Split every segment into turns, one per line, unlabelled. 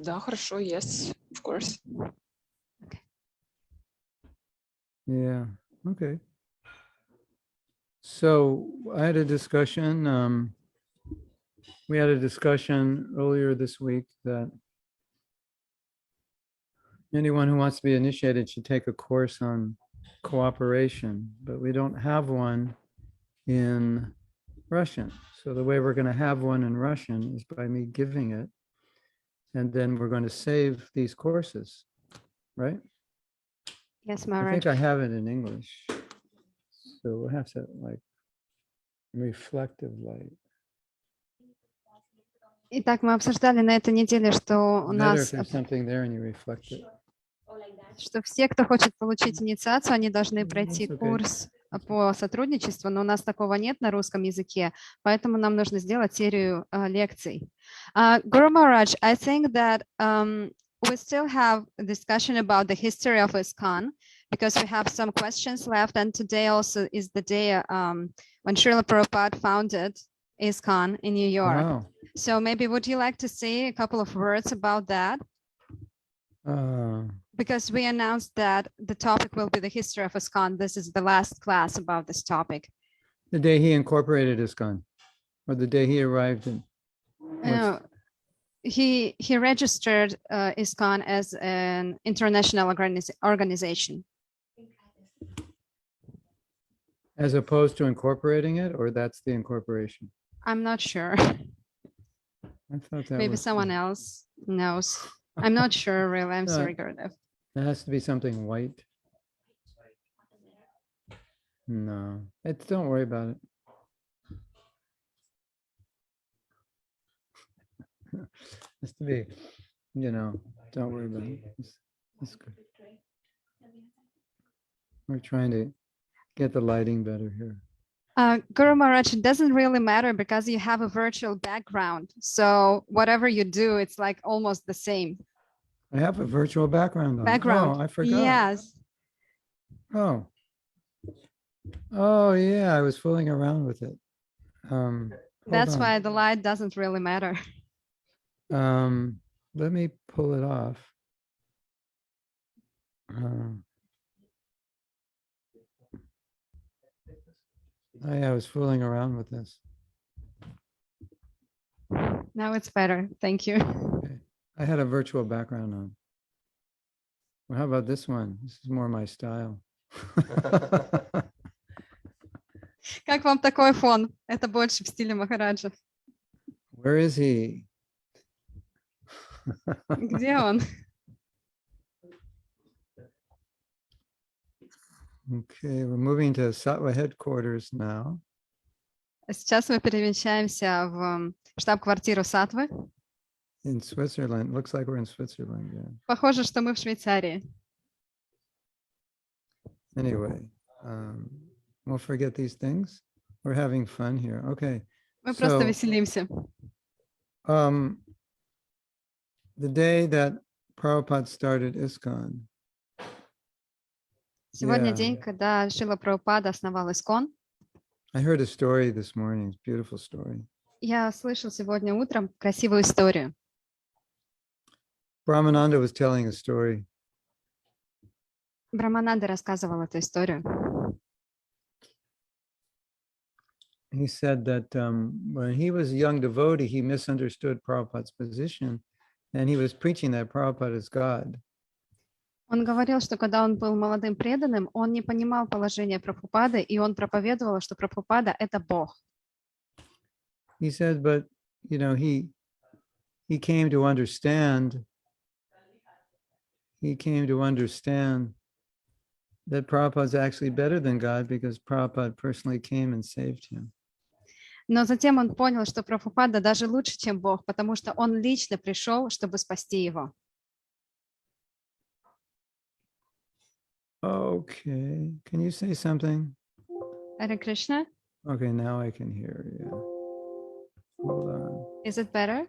Да, хорошо, yes, of course.
Okay.
Yeah, okay. So I had a discussion, we had a discussion earlier this week that anyone who wants to be initiated should take a course on cooperation, but we don't have one in Russian. So the way we're going to have one in Russian is by me giving it, and then we're going to save these courses, right?
Yes,
I
Maharaj.
think I have it in English. So we'll have to like reflective light.
Итак, мы обсуждали на этой неделе, что у
Better
нас,
if there's something there and you reflect it.
что все, кто хочет получить инициацию, они должны
That's
пройти
okay.
курс по сотрудничеству, но у нас такого нет на русском языке, поэтому нам нужно сделать серию лекций. Guru Maharaj, I think that we still have a discussion about the history of Iskcon because we have some questions left, and today also is the day when Srila Prabhupada founded Iskcon in New York.
Wow.
So maybe would you like to say a couple of words about that? Because we announced that the topic will be the history of Iskcon. This is the last class about this topic.
The day he incorporated Iskcon, or the day he arrived in.
He registered Iskcon as an international organization.
As opposed to incorporating it, or that's the incorporation?
I'm not sure.
I thought that
Maybe
was
someone else knows. I'm not sure really. I'm sorry, Gurudev.
It has to be something white. No, don't worry about it. It has to be, don't worry about it. It's good. We're trying to get the lighting better here.
Guru Maharaj, it doesn't really matter because you have a virtual background. So whatever you do, it's like almost the same.
I have a virtual background on.
Background.
Oh, I forgot.
Yes.
Oh. Oh, yeah, I was fooling around with it.
That's why the light doesn't really matter.
Let me pull it off. I was fooling around with this.
Now it's better. Thank you.
Okay. I had a virtual background on. Well, how about this one? This is more my style.
Как вам такой фон? Это больше в стиле Махараджа.
Where is he?
Где он?
Okay, we're moving to Sattva headquarters now.
Сейчас мы перемещаемся в штаб-квартиру Сатвы.
In Switzerland. Looks like we're in Switzerland. Yeah.
Похоже, что мы в Швейцарии.
Anyway, we'll forget these things. We're having fun here. Okay.
Мы просто веселимся.
The day that Prabhupada started Iskcon.
Сегодня день, когда Шрила Прабхупада основал Искон.
I heard a story this morning. It's a beautiful story.
Я слышал сегодня утром красивую историю.
Brahmananda was telling a story.
Брамананда рассказывал эту историю.
He said that when he was a young devotee, he misunderstood Prabhupada's position, and he was preaching that Prabhupada is God.
Он говорил, что когда он был молодым преданным, он не понимал положение Прабхупады, и он проповедовал, что Прабхупада — это Бог.
He said, but, he came to understand that Prabhupada is actually better than God because Prabhupada personally came and saved him.
Но затем он понял, что Прабхупада даже лучше, чем Бог, потому что он лично пришел, чтобы спасти его.
Okay, can you say something?
Hare Krishna?
Okay, now I can hear you. Hold on.
Is it better?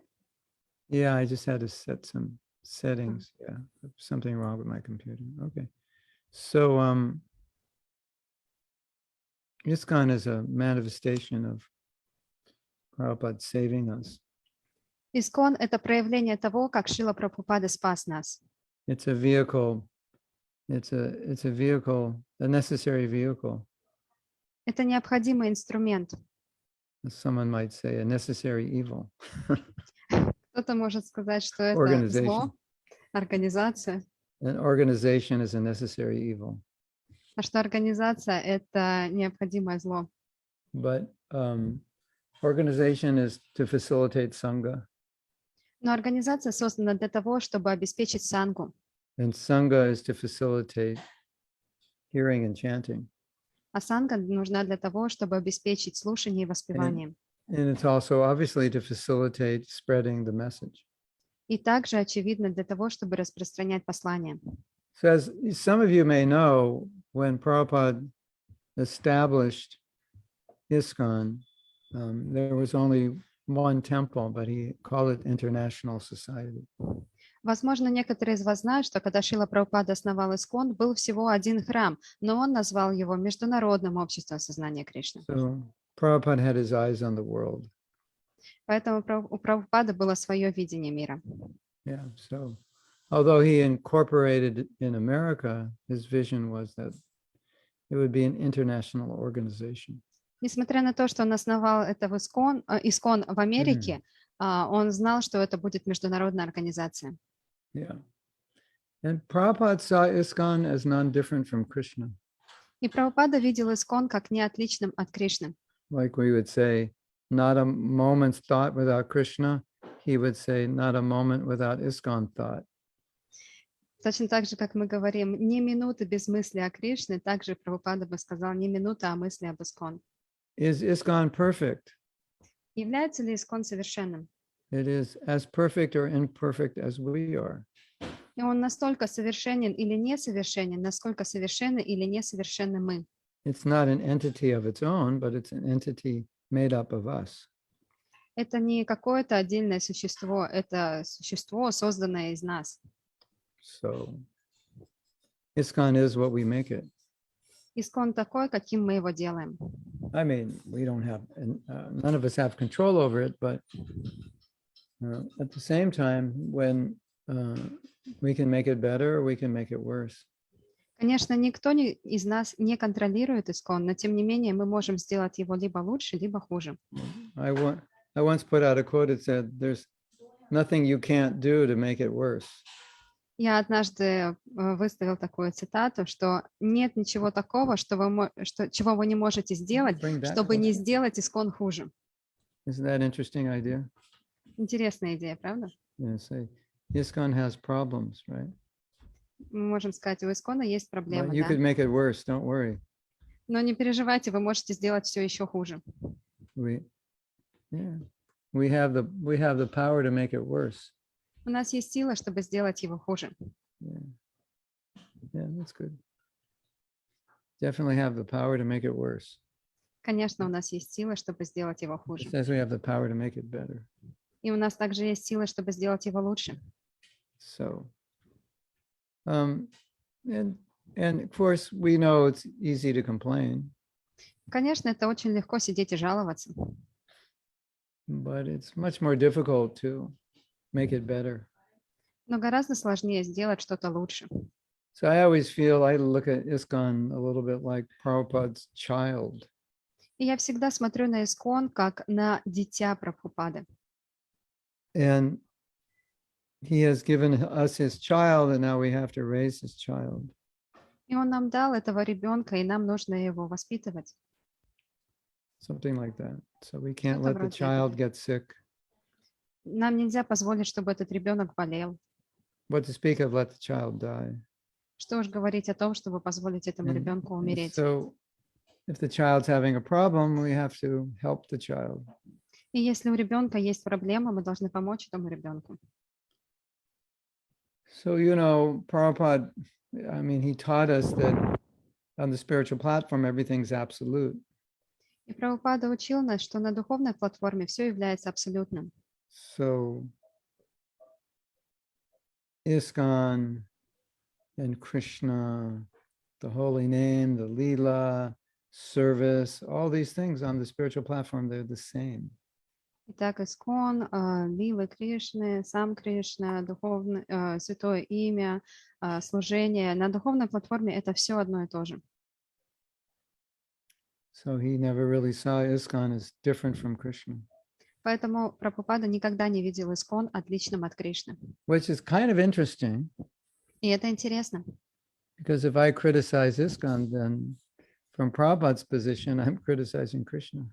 Yeah, I just had to set some settings. Yeah, something wrong with my computer. Okay. So Iskcon is a manifestation of Prabhupada saving us.
Искон — это проявление того, как Шрила Прабхупада спас нас.
It's a vehicle. It's a vehicle, a necessary vehicle.
Это необходимый инструмент.
As someone might say, a necessary evil.
Кто-то может сказать, что это
Organization.
зло, организация,
An organization is a necessary evil.
а что организация — это необходимое зло.
But organization is to facilitate sangha.
Но организация создана для того, чтобы обеспечить сангу.
And sangha is to facilitate hearing and chanting.
А санга нужна для того, чтобы обеспечить слушание и воспевание.
And it's also obviously to facilitate spreading the message.
И также, очевидно, для того, чтобы распространять послание.
So as some of you may know, when Prabhupada established Iskcon, there was only one temple, but he called it International Society.
Возможно, некоторые из вас знают, что когда Шрила Прабхупада основал Искон, был всего один храм, но он назвал его Международным обществом сознания Кришны.
So Prabhupada had his eyes on the world.
Поэтому у Прабхупады было свое видение мира.
Yeah, so although he incorporated it in America, his vision was that it would be an international organization.
Несмотря на то, что он основал это в Искон в Америке, он знал, что это будет международная организация.
Yeah. And Prabhupada saw Iskcon as non-different from Krishna.
И Прабхупада видел Искон как неотличным от Кришны.
Like we would say, not a moment's thought without Krishna. He would say, not a moment without Iskcon thought.
Точно так же, как мы говорим, ни минуты без мысли о Кришне, также Прабхупада бы сказал, ни минуты, а мысли об Искон.
Is Iskcon perfect?
Является ли Искон совершенным?
It is as perfect or imperfect as we are.
И он настолько совершенен или несовершенен, насколько совершенны или несовершенны мы.
It's not an entity of its own, but it's an entity made up of us.
Это не какое-то отдельное существо, это существо, созданное из нас.
So Iskcon is what we make it.
Искон такой, каким мы его делаем.
I mean, we don't have, none of us have control over it, but at the same time, when we can make it better, we can make it worse.
Конечно, никто из нас не контролирует Искон, но тем не менее мы можем сделать его либо лучше, либо хуже.
I once put out a quote that said, "There's nothing you can't do to make it worse."
Я однажды выставил такую цитату, что нет ничего такого, чего вы не можете сделать, чтобы не сделать Искон хуже.
Isn't that an interesting idea?
Интересная идея, правда?
Yeah, say, Iskcon has problems, right?
Мы можем сказать, у Искона есть
But
проблемы,
you
да?
could make it worse, don't worry.
Но не переживайте, вы можете сделать все еще хуже.
We have the power to make it worse.
У нас есть сила, чтобы сделать его хуже.
Yeah, that's good. Definitely have the power to make it worse.
Конечно, у нас есть сила, чтобы сделать его хуже.
It says we have the power to make it better.
И у нас также есть сила, чтобы сделать его лучше.
So, and of course, we know it's easy to complain,
Конечно, это очень легко сидеть и жаловаться,
but it's much more difficult to make it better.
но гораздо сложнее сделать что-то лучше.
So I always feel I look at Iskcon a little bit like Prabhupada's child.
И я всегда смотрю на Искон как на дитя Прабхупады.
And he has given us his child, and now we have to raise his child.
И он нам дал этого ребенка, и нам нужно его воспитывать.
Something like that. So we can't
Что-то
let the
вроде
child
этого.
get sick.
Нам нельзя позволить, чтобы этот ребенок болел.
What to speak of, let the child die.
Что уж говорить о том, чтобы позволить этому
And-
ребенку
and
умереть.
So if the child's having a problem, we have to help the child.
И если у ребенка есть проблема, мы должны помочь этому ребенку.
So, Prabhupada, I mean, he taught us that on the spiritual platform, everything's absolute.
И Прабхупада учил нас, что на духовной платформе все является абсолютным.
So Iskcon and Krishna, the holy name, the Leela, service, all these things on the spiritual platform, they're the same.
Итак, Искон, Лилы Кришны, сам Кришна, духовное, святое имя, служение. На духовной платформе это все одно и то же.
So he never really saw Iskcon as different from Krishna,
Поэтому Прабхупада никогда не видел Искон отличным от Кришны.
which is kind of interesting
И это интересно,
because if I criticize Iskcon, then from Prabhupada's position, I'm criticizing Krishna.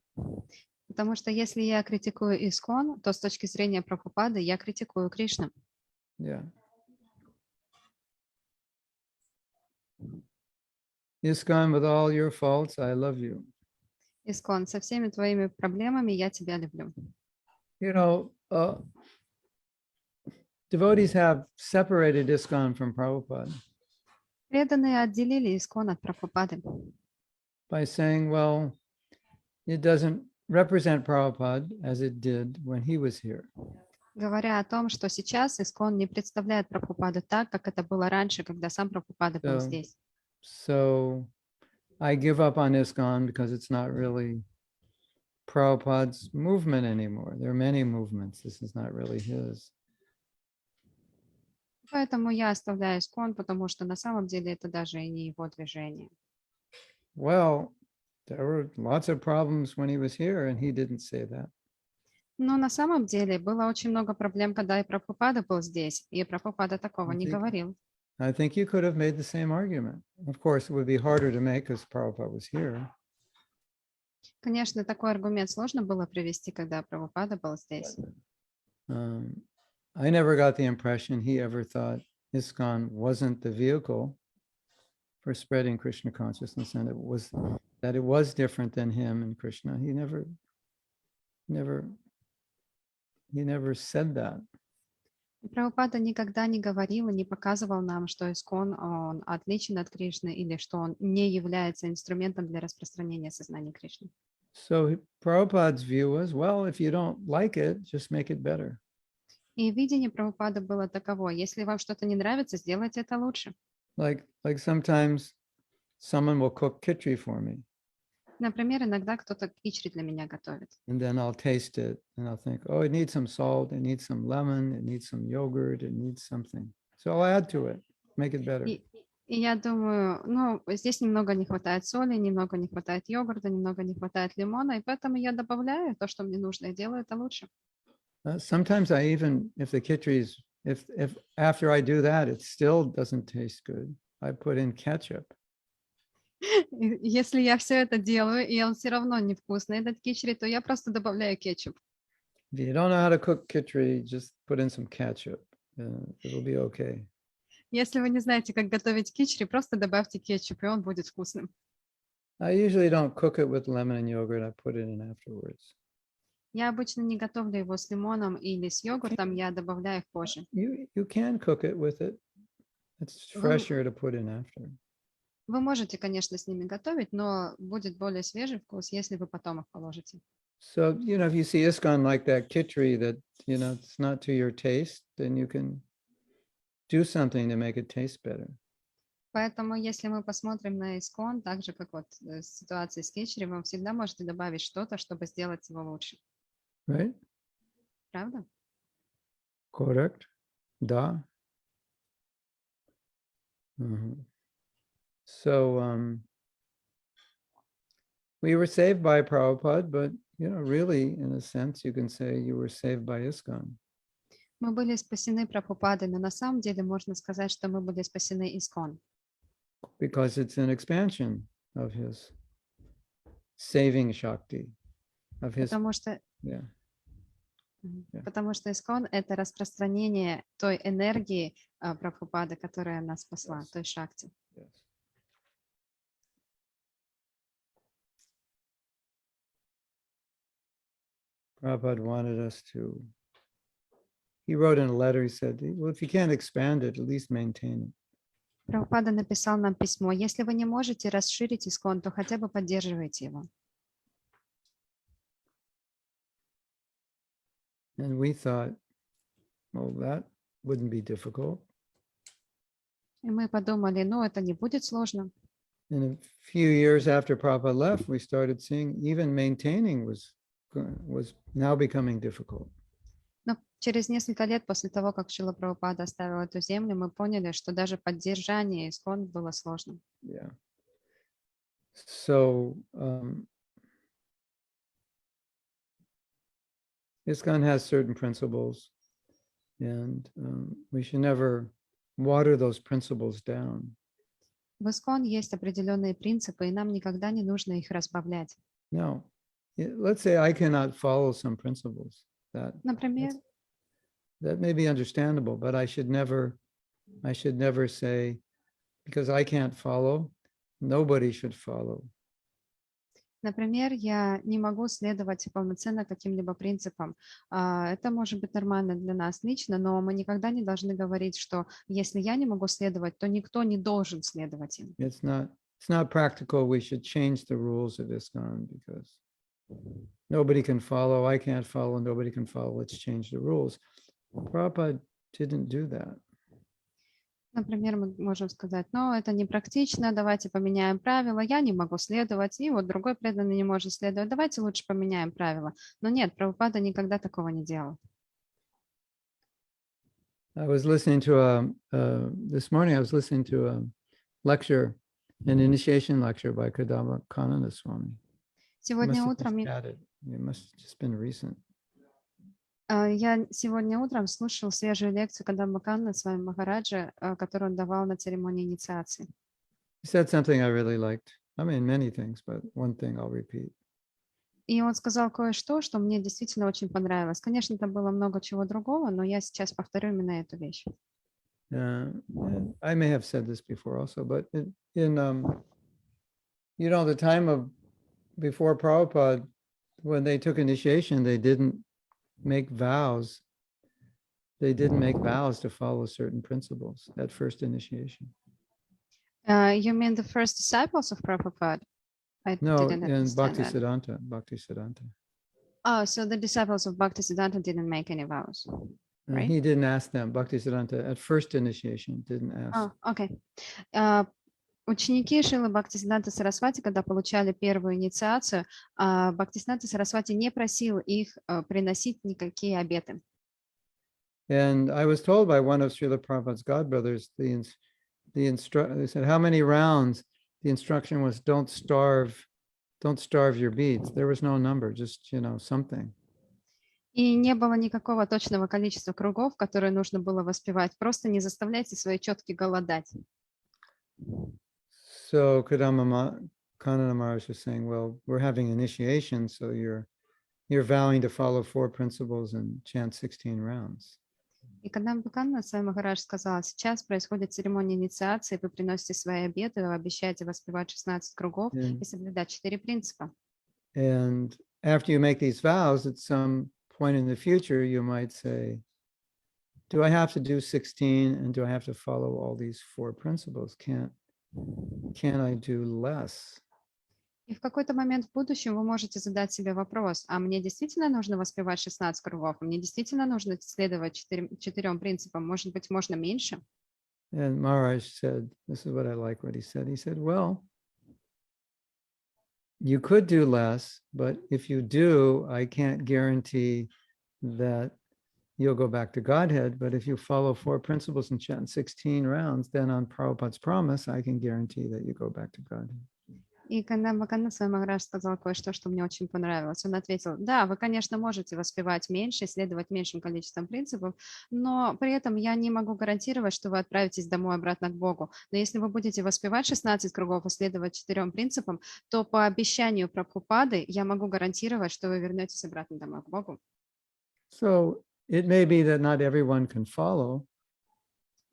потому что если я критикую Искон, то с точки зрения Прабхупады я критикую Кришну.
Yeah. Iskcon, with all your faults, I love you.
Искон, со всеми твоими проблемами я тебя люблю.
You know, devotees have separated Iskcon from Prabhupada
Преданные отделили Искон от Прабхупады,
by saying, well, it doesn't represent Prabhupada as it did when he was here.
говоря о том, что сейчас Искон не представляет Прабхупаду так, как это было раньше, когда сам Прабхупада был
So-
здесь.
So I give up on Iskcon because it's not really Prabhupada's movement anymore. There are many movements. This is not really his.
Поэтому я оставляю Искон, потому что на самом деле это даже и не его движение.
Well, there were lots of problems when he was here, and he didn't say that.
Но на самом деле было очень много проблем, когда и Прабхупада был здесь, и Прабхупада такого не
Think-
говорил.
I think you could have made the same argument. Of course, it would be harder to make because Prabhupada was here.
Конечно, такой аргумент сложно было привести, когда Прабхупада был здесь.
I never got the impression he ever thought Iskcon wasn't the vehicle for spreading Krishna consciousness, and it was different than him and Krishna. He never said that.
Прабхупада никогда не говорил и не показывал нам, что Искон он отличен от Кришны или что он не является инструментом для распространения сознания Кришны.
So Prabhupada's view was, well, if you don't like it, just make it better.
И видение Прабхупады было таково: если вам что-то не нравится, сделайте это лучше.
Like sometimes someone will cook khichdi for me,
Например, иногда кто-то кичри для меня готовит.
and then I'll taste it, and I'll think, oh, it needs some salt, it needs some lemon, it needs some yogurt, it needs something. So I'll add to it, make it better.
И я думаю, ну, здесь немного не хватает соли, немного не хватает йогурта, немного не хватает лимона, и поэтому я добавляю то, что мне нужно, и делаю это лучше.
Sometimes I even, if the khichdi's, if after I do that, it still doesn't taste good, I put in ketchup.
И если я все это делаю, и он все равно невкусный, этот кичри, то я просто добавляю кетчуп.
If you don't know how to cook khichdi, just put in some ketchup. It'll be okay.
Если вы не знаете, как готовить кичри, просто добавьте кетчуп, и он будет вкусным.
I usually don't cook it with lemon and yogurt. I put it in afterwards.
Я обычно не готовлю его с лимоном или с йогуртом, я добавляю их позже.
You can cook it with it. It's fresher to put in after.
Вы можете, конечно, с ними готовить, но будет более свежий вкус, если вы потом их положите.
So, if you see Iskcon like that khichdi that, it's not to your taste, then you can do something to make it taste better.
Поэтому, если мы посмотрим на Искон, так же, как вот в ситуации с кичри, вы всегда можете добавить что-то, чтобы сделать его лучше.
Right?
Правда?
Correct? Da? So, we were saved by Prabhupada, but, really, in a sense, you can say you were saved by Iskcon.
Мы были спасены Прабхупадой, но на самом деле можно сказать, что мы были спасены Искон.
Because it's an expansion of his saving Shakti, of his,
Потому что
yeah.
Потому что Искон — это распространение той энергии Прабхупады, которая нас спасла,
Yes.
той шакти.
Yes. Prabhupada wanted us to, he wrote in a letter, he said, well, if you can't expand it, at least maintain it.
Прабхупада написал нам письмо: если вы не можете расширить Искон, то хотя бы поддерживайте его.
And we thought, well, that wouldn't be difficult.
И мы подумали, ну, это не будет сложно.
And a few years after Prabhupada left, we started seeing even maintaining was was now becoming difficult.
Но через несколько лет после того, как Шрила Прабхупада оставил эту землю, мы поняли, что даже поддержание Искон было сложным.
Yeah. So Iskcon has certain principles, and we should never water those principles down.
В Искон есть определенные принципы, и нам никогда не нужно их разбавлять.
No, let's say I cannot follow some principles.
Например,
That may be understandable, but I should never say, because I can't follow, nobody should follow.
Например, я не могу следовать полноценно каким-либо принципам. Это может быть нормально для нас лично, но мы никогда не должны говорить, что если я не могу следовать, то никто не должен следовать им.
It's not practical. We should change the rules of Iskcon because nobody can follow. I can't follow. Nobody can follow. Let's change the rules. Prabhupada didn't do that.
Например, мы можем сказать, но это непрактично, давайте поменяем правила, я не могу следовать, и вот другой преданный не может следовать, давайте лучше поменяем правила. Но нет, Прабхупада никогда такого не делал.
I was listening to this morning, I was listening to a lecture, an initiation lecture by Kadamba Kanana Swami.
Сегодня утром
It must have just been recent.
я сегодня утром слушал свежую лекцию Кадамба Канана с вами Махараджа, которую он давал на церемонии инициации.
He said something I really liked. I mean, many things, but one thing I'll repeat.
И он сказал кое-что, что мне действительно очень понравилось. Конечно, там было много чего другого, но я сейчас повторю именно эту вещь.
I may have said this before also, but in the time of before Prabhupada, when they took initiation, they didn't make vows. They didn't make vows to follow certain principles at first initiation.
You mean the first disciples of Prabhupada? I
No,
didn't
in
understand that.
Bhaktisiddhanta.
Oh, so the disciples of Bhaktisiddhanta didn't make any vows. Right.
He didn't ask them. Bhaktisiddhanta at first initiation didn't ask.
Oh, okay. Ученики Шрилы Бхактисиддханты Сарасвати, когда получали первую инициацию, Бхактисиддханта Сарасвати не просил их приносить никакие обеты.
And I was told by one of Srila Prabhupada's godbrothers, they said, how many rounds? The instruction was, don't starve your beads. There was no number, just, something.
И не было никакого точного количества кругов, которые нужно было воспевать. Просто не заставляйте свои четки голодать.
So Kadamba Kanana Maharaj was saying, well, we're having initiation, so you're vowing to follow 4 principles and chant 16 rounds.
И Кадамба Канана Свами Махарадж сказал, сейчас происходит церемония инициации, вы приносите свои обеты, вы обещаете воспевать 16 кругов и соблюдать 4 принципа.
And after you make these vows, at some point in the future, you might say, do I have to do 16 and do I have to follow all these 4 principles? Can I do less?
И в какой-то момент в будущем вы можете задать себе вопрос, а мне действительно нужно воспевать 16 кругов, мне действительно нужно следовать 4 принципам, может быть, можно меньше?
And Maharaj said, this is what I like what he said. He said, well, you could do less, but if you do, I can't guarantee that you'll go back to Godhead. But if you follow 4 principles and chant 16 rounds, then on Prabhupada's promise, I can guarantee that you go back to Godhead.
И Кадамба Канана Свами Махарадж сказал кое-что, что мне очень понравилось. Он ответил, да, вы, конечно, можете воспевать меньше, следовать меньшим количеством принципов, но при этом я не могу гарантировать, что вы отправитесь домой обратно к Богу. Но если вы будете воспевать 16 кругов и следовать 4 принципам, то по обещанию Прабхупады я могу гарантировать, что вы вернетесь обратно домой к Богу.
So it may be that not everyone can follow.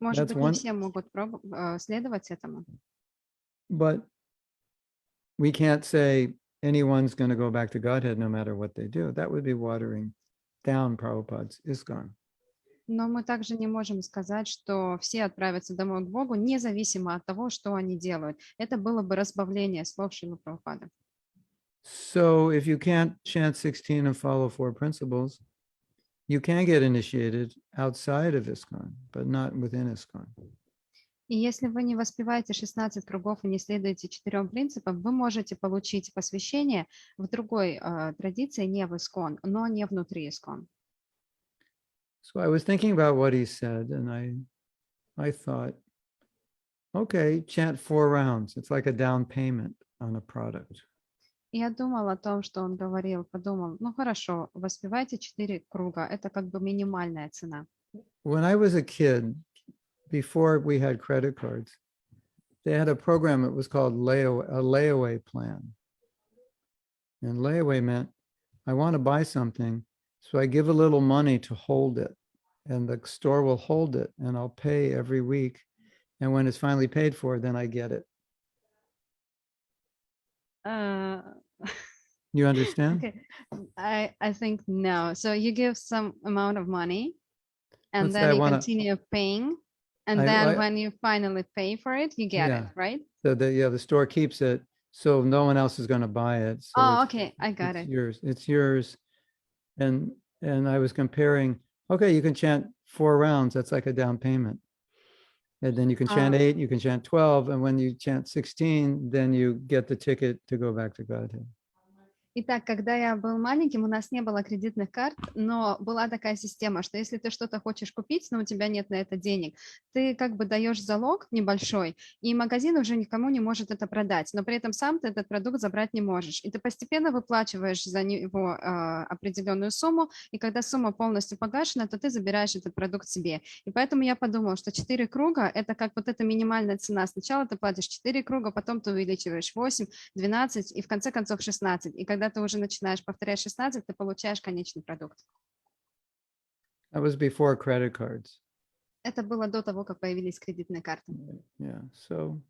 Может быть, не все могут следовать этому.
But we can't say anyone's going to go back to Godhead no matter what they do. That would be watering down Prabhupada's Iskcon.
Но мы также не можем сказать, что все отправятся домой к Богу, независимо от того, что они делают. Это было бы разбавление слов Шрилы Прабхупады.
So if you can't chant 16 and follow 4 principles, you can get initiated outside of Iskcon, but not within Iskcon.
И если вы не воспеваете 16 кругов и не следуете 4 принципам, вы можете получить посвящение в другой традиции, не в Iskcon, но не внутри Iskcon.
So I was thinking about what he said, and I thought, okay, chant 4 rounds. It's like a down payment on a product.
Я думал о том, что он говорил, подумал, ну хорошо, воспевайте 4 круга, это как бы минимальная цена.
When I was a kid, before we had credit cards, they had a program that was called a layaway plan. And layaway meant I want to buy something, so I give a little money to hold it, and the store will hold it, and I'll pay every week. And when it's finally paid for, then I get it. You understand?
Okay. I think no. So you give some amount of money, and
Let's say
then
I
you
wanna-
continue paying, and
I-
then
I-
when you finally pay for it, you get
Yeah.
it, right?
So the store keeps it, so no one else is going to buy it. So
Oh,
it's-
okay, I got
it's
it.
yours. It's yours. And I was comparing, okay, you can chant 4 rounds. That's like a down payment. And then you can chant 8, you can chant 12. And when you chant 16, then you get the ticket to go back to Godhead.
Итак, когда я был маленьким, у нас не было кредитных карт, но была такая система, что если ты что-то хочешь купить, но у тебя нет на это денег, ты как бы даешь залог небольшой, и магазин уже никому не может это продать, но при этом сам ты этот продукт забрать не можешь. И ты постепенно выплачиваешь за него определенную сумму, и когда сумма полностью погашена, то ты забираешь этот продукт себе. И поэтому я подумала, что 4 круга – это как вот эта минимальная цена. Сначала ты платишь 4 круга, потом ты увеличиваешь 8, 12 и в конце концов 16. И когда ты уже начинаешь повторять 16, ты получаешь конечный продукт.
That was before credit cards.
Это было до того, как появились кредитные карты.
Yeah. So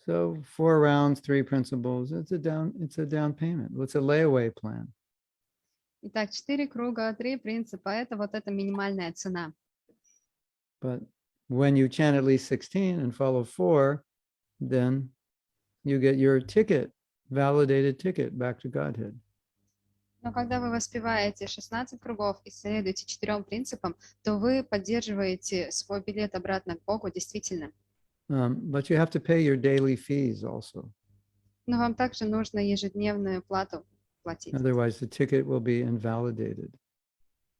4 rounds, 3 principles. It's a down payment. It's a layaway plan.
Итак, 4 круга, 3 принципа – это вот эта минимальная цена.
But when you chant at least 16 and follow 4, then you get your ticket, validated ticket back to Godhead.
Но когда вы воспеваете 16 кругов и следуете 4 принципам, то вы поддерживаете свой билет обратно к Богу действительно.
But you have to pay your daily fees also.
Но вам также нужно ежедневную плату платить.
Otherwise, the ticket will be invalidated.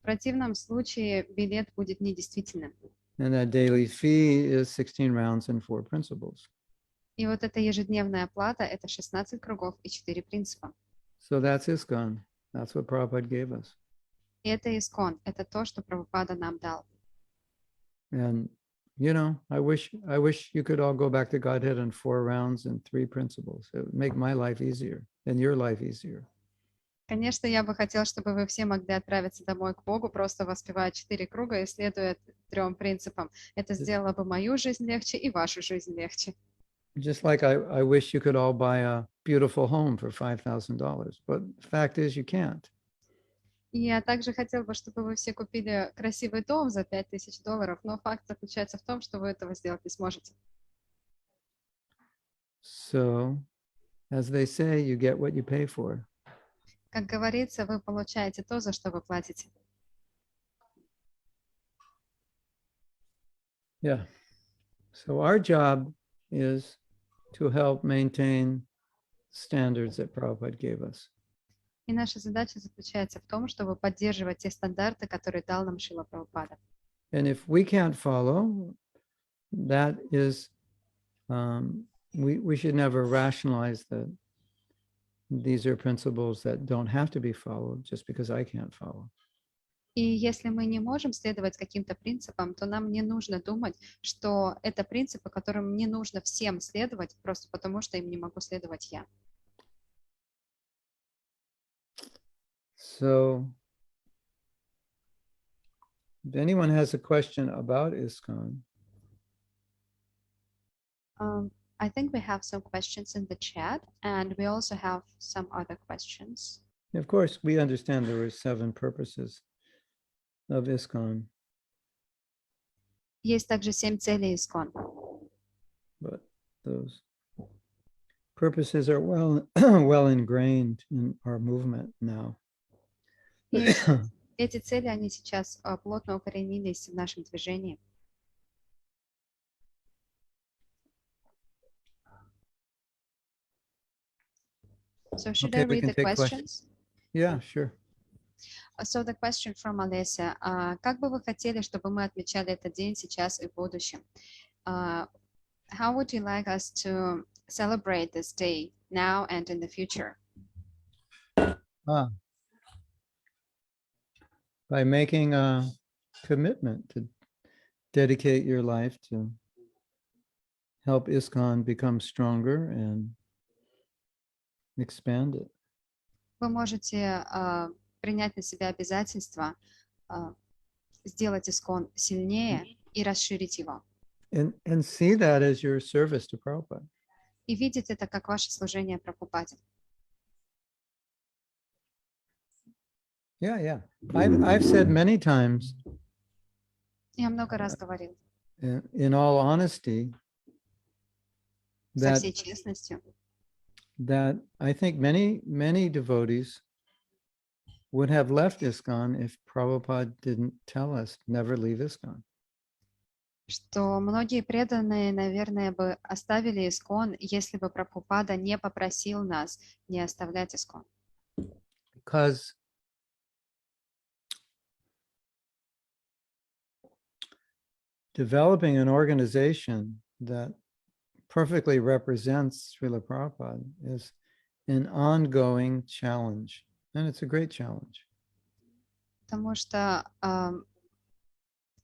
В противном случае билет будет недействительным.
And that daily fee is 16 rounds and 4 principles.
И вот эта ежедневная плата – это 16 кругов и 4 принципа.
So that's Iskcon. That's what Prabhupada gave us.
И это Iskcon, это то, что Прабхупада нам дал.
And, you know, I wish you could all go back to Godhead in 4 rounds and 3 principles. It would make my life easier and your life easier.
Конечно, я бы хотела, чтобы вы все могли отправиться домой к Богу, просто воспевая 4 круга и следуя 3 принципам. Это сделало бы мою жизнь легче и вашу жизнь легче.
Just like I wish you could all buy a beautiful home for $5,000, but the fact is you can't.
И я также хотела бы, чтобы вы все купили красивый дом за $5000, но факт заключается в том, что вы этого сделать не сможете.
So, as they say, you get what you pay for.
Как говорится, вы получаете то, за что вы платите.
Yeah. So our job is to help maintain standards that Prabhupada gave us.
И наша задача заключается в том, чтобы поддерживать те стандарты, которые дал нам Шрила Прабхупада.
And if we can't follow, that is, we should never rationalize that these are principles that don't have to be followed just because I can't follow.
И если мы не можем следовать каким-то принципам, то нам не нужно думать, что это принципы, которым не нужно всем следовать, просто потому что им не могу следовать я.
So, if anyone has a question about Iskcon,
I think we have some questions in the chat, and we also have some other questions.
of course, we understand there were 7 purposes of Iskcon,
Есть также 7 целей Iskcon.
but those purposes are well ingrained in our movement now.
И эти цели, они сейчас плотно укоренились в нашем движении. So should
Okay,
I
we
read
can
the
take questions.
questions?
Yeah, sure.
So the question from Alessia. Как бы вы хотели, чтобы мы отмечали этот день сейчас и в будущем? How would you like us to celebrate this day now and in the future?
By making a commitment to dedicate your life to help Iskcon become stronger and expand it.
Вы можете принять на себя обязательство сделать Искон сильнее и расширить его.
And see that as your service to Prabhupada.
И видеть это как ваше служение Прабхупаде.
Yeah. I've said many times,
Я много раз говорил,
in all honesty,
со
that
всей честностью,
I think many devotees would have left Iskcon if Prabhupada didn't tell us never leave Iskcon.
что многие преданные, наверное, бы оставили Искон, если бы Прабхупада не попросил нас не оставлять Искон.
Because developing an organization that perfectly represents Srila Prabhupada is an ongoing challenge, and it's a great challenge.
Потому что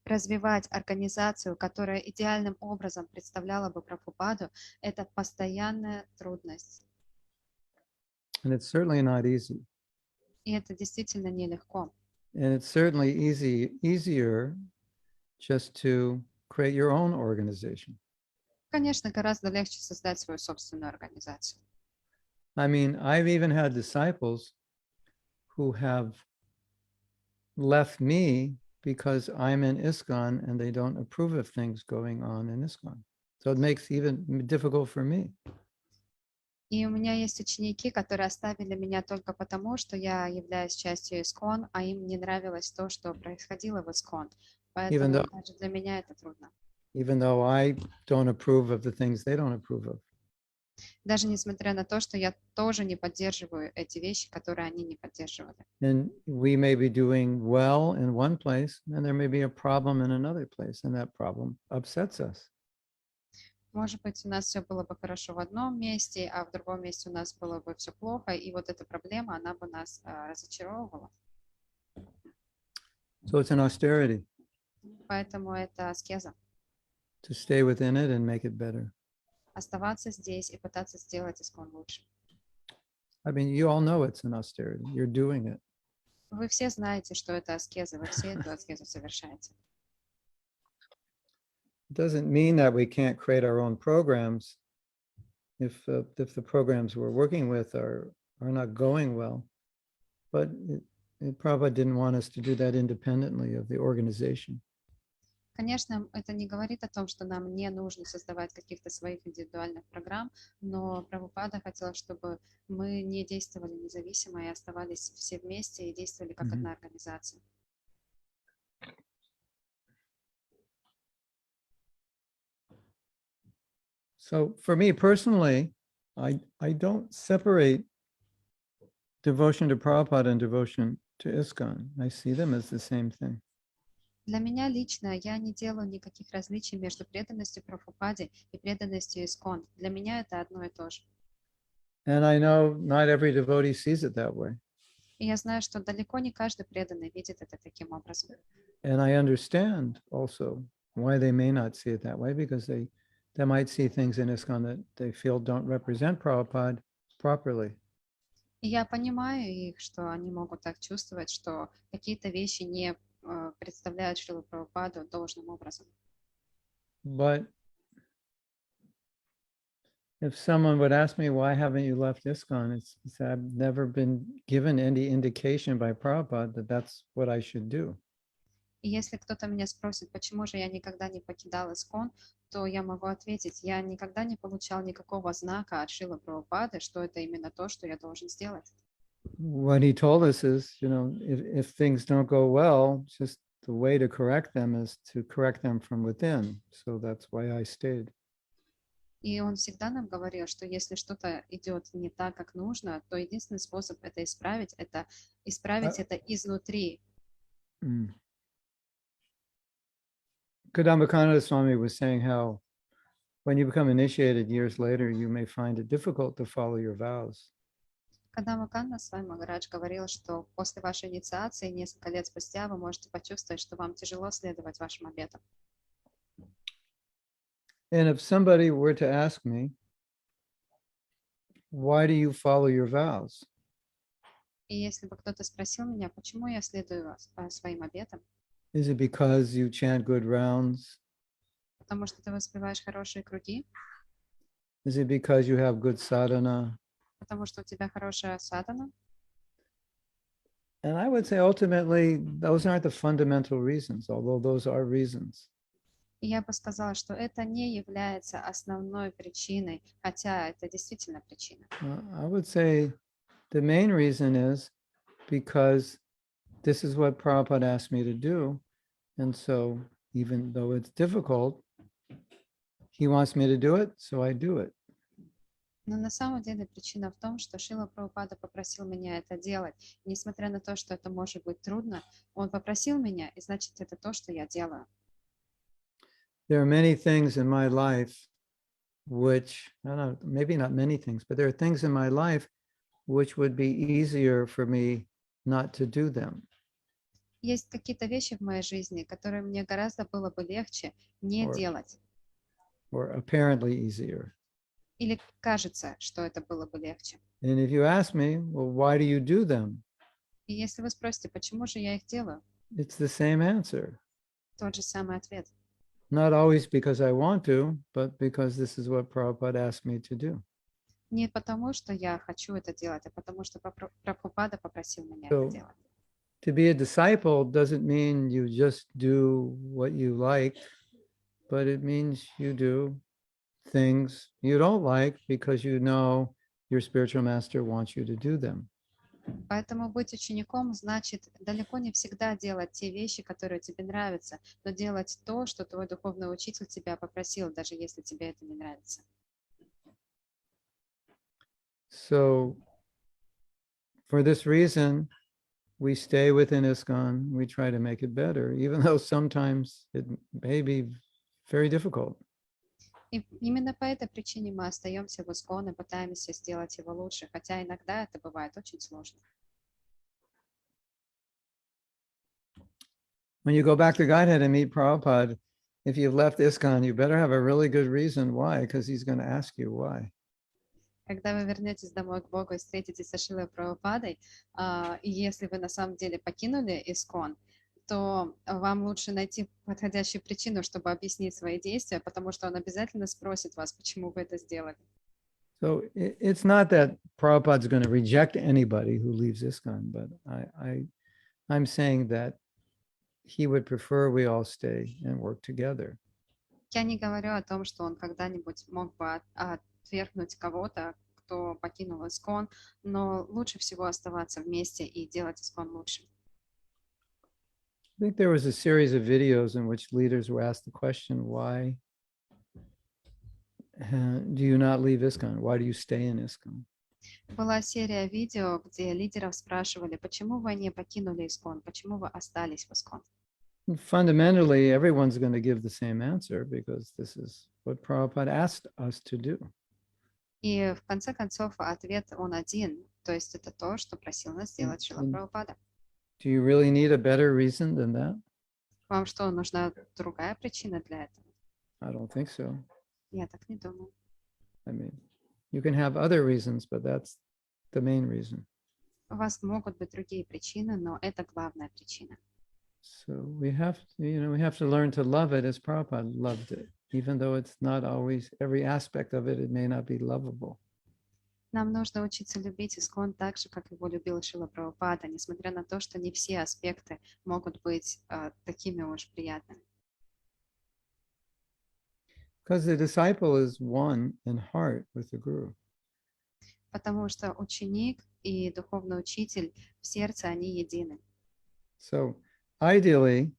развивать организацию, которая идеальным образом представляла бы Прабхупаду, это постоянная трудность.
And it's certainly not easy.
И это действительно нелегко.
And it's certainly easier just to create your own organization.
Конечно, гораздо легче создать свою собственную организацию.
I mean, I've even had disciples who have left me because I'm in Iskcon and they don't approve of things going on in Iskcon. So it makes it even difficult for me.
И у меня есть ученики, которые оставили меня только потому, что я являюсь частью Искон, а им не нравилось то, что происходило в Искон. Поэтому даже для меня это трудно.
Even though I don't approve of the things they don't approve of.
Даже несмотря на то, что я тоже не поддерживаю эти вещи, которые они не поддерживали.
And we may be doing well in one place, and there may be a problem in another place, and that problem upsets us.
Может быть, у нас все было бы хорошо в одном месте, а в другом месте у нас было бы все плохо, и вот эта проблема, она бы нас разочаровывала.
So it's an austerity.
Поэтому это аскеза.
To stay within it and make it better.
Оставаться здесь и пытаться сделать Искон лучше.
I mean, you all know it's an austerity. You're doing it.
Вы все знаете, что это аскеза, вы все эту аскезу совершаете.
It doesn't mean that we can't create our own programs if the programs we're working with are not going well. But Prabhupada didn't want us to do that independently of the organization.
Конечно, это не говорит о том, что нам не нужно создавать каких-то своих индивидуальных программ, но Прабхупада хотел, чтобы мы не действовали независимо и оставались все вместе и действовали как одна организация.
So for me personally, I don't separate devotion to Prabhupada and devotion to Iskcon. I see them as the same thing.
Для меня лично я не делаю никаких различий между преданностью Прабхупаде и преданностью Искон. Для меня это одно и то же.
And I know not every devotee sees it that way.
И я знаю, что далеко не каждый преданный видит это таким образом.
And I understand also why they may not see it that way, because they might see things in Iskcon that they feel don't represent Prabhupada properly.
И я poнимаю их, что они могут так чувствовать, что какие-то вещи не представляют Шрилу Прабхупаду должным образом.
But if someone would ask me, why haven't you left Iskcon? It's I've never been given any indication by Prabhupada that that's what I should do.
И если кто-то меня спросит, почему же я никогда не покидал Искон, то я могу ответить, я никогда не получал никакого знака от Шрилы Прабхупады, что это именно то, что я должен сделать.
What he told us is, if things don't go well, just the way to correct them is to correct them from within. So that's why I stayed.
И он всегда нам говорил, что если что-то идет не так, как нужно, то единственный способ это исправить это изнутри.
Mm. Kadambakananda Swami was saying how when you become initiated years later, you may find it difficult to follow your vows.
Кадамаканна с вами Магарадж говорил, что после вашей инициации, несколько лет спустя, вы можете почувствовать, что вам тяжело следовать вашим обетам.
And if somebody were to ask me, why do you follow your vows?
И если бы кто-то спросил меня, почему я следую своим обетам,
Is it because you chant good rounds?
потому что ты воспеваешь хорошие круги,
Is it because you have good sadhana?
потому что у тебя хорошая садхана.
And I would say ultimately, those aren't the fundamental reasons, although those are reasons.
И я бы сказала, что это не является основной причиной, хотя это действительно причина.
I would say the main reason is because this is what Prabhupada asked me to do. And so even though it's difficult, he wants me to do it, so I do it.
Но на самом деле причина в том, что Шрила Прабхупада попросил меня это делать. И несмотря на то, что это может быть трудно, он попросил меня, и значит, это то, что я делаю.
There are many things in my life which, I don't know, maybe not many things, but there are things in my life which would be easier for me not to do them.
Есть какие-то вещи в моей жизни, которые мне гораздо было бы легче не делать.
Or apparently easier.
Или кажется, что это было бы легче.
And if you ask me, well, why do you do them?
И если вы спросите, почему же я их делаю,
It's the same answer.
тот же самый ответ.
Not always because I want to, but because this is what Prabhupada asked me to do.
Не потому, что я хочу это делать, а потому что Прабхупада попросил меня
So,
это делать.
to be a disciple doesn't mean you just do what you like, but it means you do things you don't like because you know your spiritual master wants you to do them.
Поэтому быть учеником значит далеко не всегда делать те вещи, которые тебе нравятся, но делать то, что твой духовный учитель тебя попросил, даже если тебе это не нравится.
So, for this reason, we stay within Iskcon. We try to make it better, even though sometimes it may be very difficult.
И именно по этой причине мы остаемся в Искон и пытаемся сделать его лучше, хотя иногда это бывает очень сложно.
When you go back to Godhead and meet Prabhupada, if you've left Iskcon, you better have a really good reason why, because he's going to ask you why.
Когда вы вернетесь домой к Богу и встретитесь со Шрилой Прабхупадой, и если вы на самом деле покинули Искон, то вам лучше найти подходящую причину, чтобы объяснить свои действия, потому что он обязательно спросит вас, почему вы это сделали.
So it's not that Prabhupada's going to reject anybody who leaves Iskcon, but I'm saying that he would prefer we all stay and work together.
Я не говорю о том, что он когда-нибудь мог бы отвергнуть кого-то, кто покинул Искон, но лучше всего оставаться вместе и делать Искон лучше.
I think there was a series of videos in which leaders were asked the question, why do you not leave Iskcon? Why do you stay in Iskcon?
Была серия видео, где лидеров спрашивали, почему вы не покинули Искон, почему вы остались в Искон.
And fundamentally, everyone's going to give the same answer because this is what Prabhupada asked us to do.
И в конце концов ответ он один, то есть это то, что просил нас сделать Шрила Прабхупада.
Do you really need a better reason than that?
Вам что, нужна другая причина для этого?
I don't think so.
Я так не думаю.
I mean, you can have other reasons, but that's the main reason.
У вас могут быть другие причины, но это главная причина.
So we have to learn to love it as Prabhupada loved it, even though it's not always, every aspect of it, it may not be lovable.
Нам нужно учиться любить Искон так же, как его любил Шрила Прабхупада, несмотря на то, что не все аспекты могут быть такими уж приятными.
Because the disciple is one in heart with the Guru.
Потому что ученик и духовный учитель в сердце, они едины.
So ideally,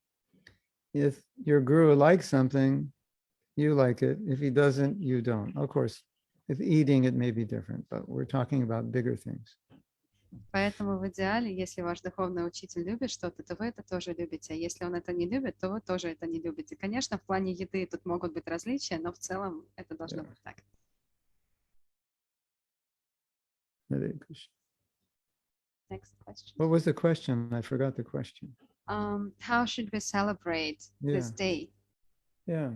if your Guru likes something, you like it. If he doesn't, you don't. Of course, if eating, it may be different, but we're talking about bigger things.
Поэтому в идеале, если ваш духовный учитель любит что-то, то вы это тоже любите. А если он это не любит, то вы тоже это не любите. Конечно, в плане еды тут могут быть различия, но в целом это должно быть так.
Hare Krishna.
Next question.
What was the question? I forgot the question.
How should we celebrate this
Yeah.
day?
Yeah.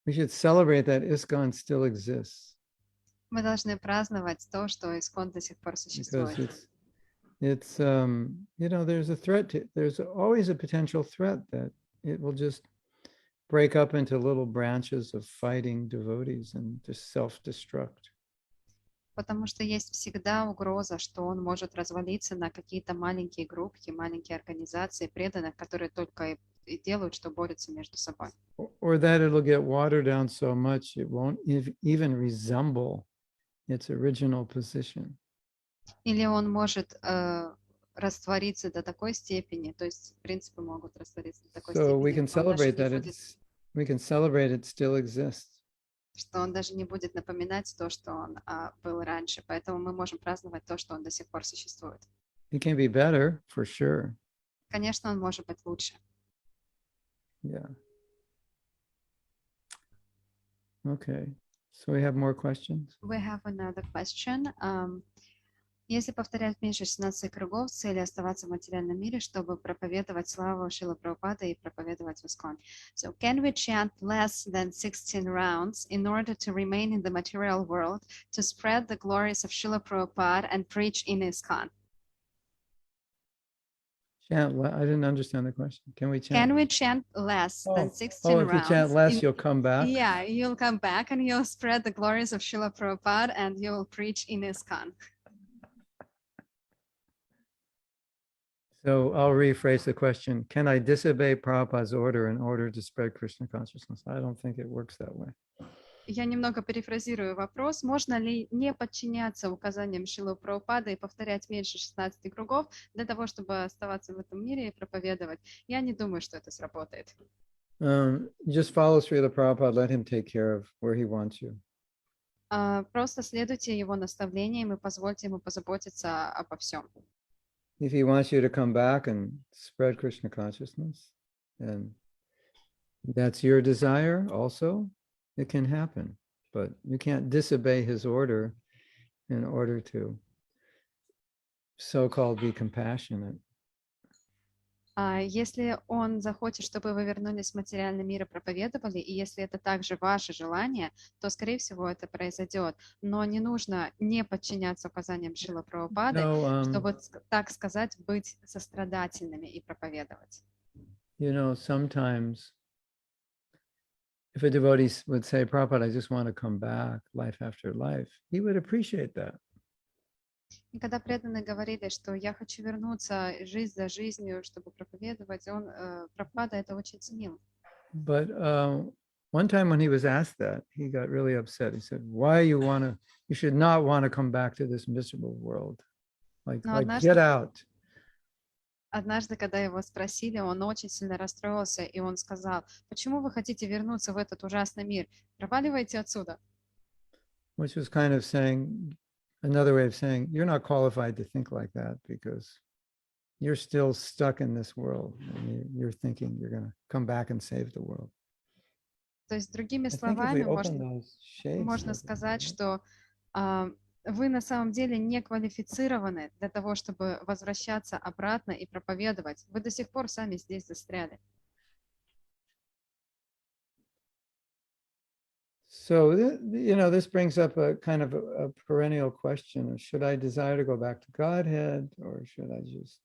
We should celebrate that Iskcon still exists.
Мы должны праздновать то, что Искон до сих пор
Because
существует.
it's there's a threat there's always a potential threat that it will just break up into little branches of fighting devotees and just self-destruct.
Потому что есть всегда угроза, что он может развалиться на какие-то маленькие группки, маленькие организации преданных, которые только и делают, что борются между собой.
Or that it'll get watered down so much it won't even resemble its original position.
Или он может раствориться до такой степени, то есть принципы могут раствориться до такой
So we
степени,
can
что он даже
celebrate
не
that
будет,
we can celebrate it still exists.
что он даже не будет напоминать то, что он был раньше. Поэтому мы можем праздновать то, что он до сих пор существует.
It can be better for sure.
Конечно, он может быть лучше.
Yeah. Okay. So we have more questions.
We have another question. Если повторять меньше 16 кругов с целью оставаться в материальном мире, чтобы проповедовать славу Шрилы Прабхупады и проповедовать в Iskcon. So can we chant less than 16 rounds in order to remain in the material world, to spread the glories of Srila Prabhupada and preach in Iskcon?
I didn't understand the question. Can we chant?
Can we chant less than 16
if you
rounds?
chant less, you'll come back?
Yeah, you'll come back and you'll spread the glories of Srila Prabhupada and you'll preach in Iskcon.
So I'll rephrase the question. Can I disobey Prabhupada's order in order to spread Krishna consciousness? I don't think it works that way.
Я немного перефразирую вопрос. Можно ли не подчиняться указаниям Шрилы Прабхупады и повторять меньше 16 кругов для того, чтобы оставаться в этом мире и проповедовать? Я не думаю, что это сработает.
Just follow Srila Prabhupada, let him take care of where he wants you.
Просто следуйте его наставлениям и позвольте ему позаботиться обо всем.
If he wants you to come back and spread Krishna consciousness, and that's your desire also, it can happen. But you can't disobey his order in order to so-called be compassionate.
Если он захочет, чтобы вы вернулись в материальный мир и проповедовали, и если это также ваше желание, то, скорее всего, это произойдет. Но не нужно не подчиняться указаниям Шрилы Прабхупады, чтобы, так сказать, быть сострадательными и проповедовать.
Sometimes if a devotee would say, Prabhupada, I just want to come back life after life, he would appreciate that.
И когда преданные говорили, что я хочу вернуться жизнь за жизнью, чтобы проповедовать, Прабхупада это очень ценил.
But one time when he was asked that, he got really upset. He said, "Why you should not want to come back to this miserable world. Like get out."
Однажды, когда его спросили, он очень сильно расстроился, и он сказал: "Почему вы хотите вернуться в этот ужасный мир? Проваливайте отсюда."
Which was kind of saying, another way of saying, you're not qualified to think like that because you're still stuck in this world and you're thinking you're going to come back and save the world.
То есть, другими словами, можно сказать, что вы на самом деле не квалифицированы для того, чтобы возвращаться обратно и проповедовать. Вы до сих пор сами здесь застряли.
So, this brings up a kind of a perennial question. Should I desire to go back to Godhead, or should I just,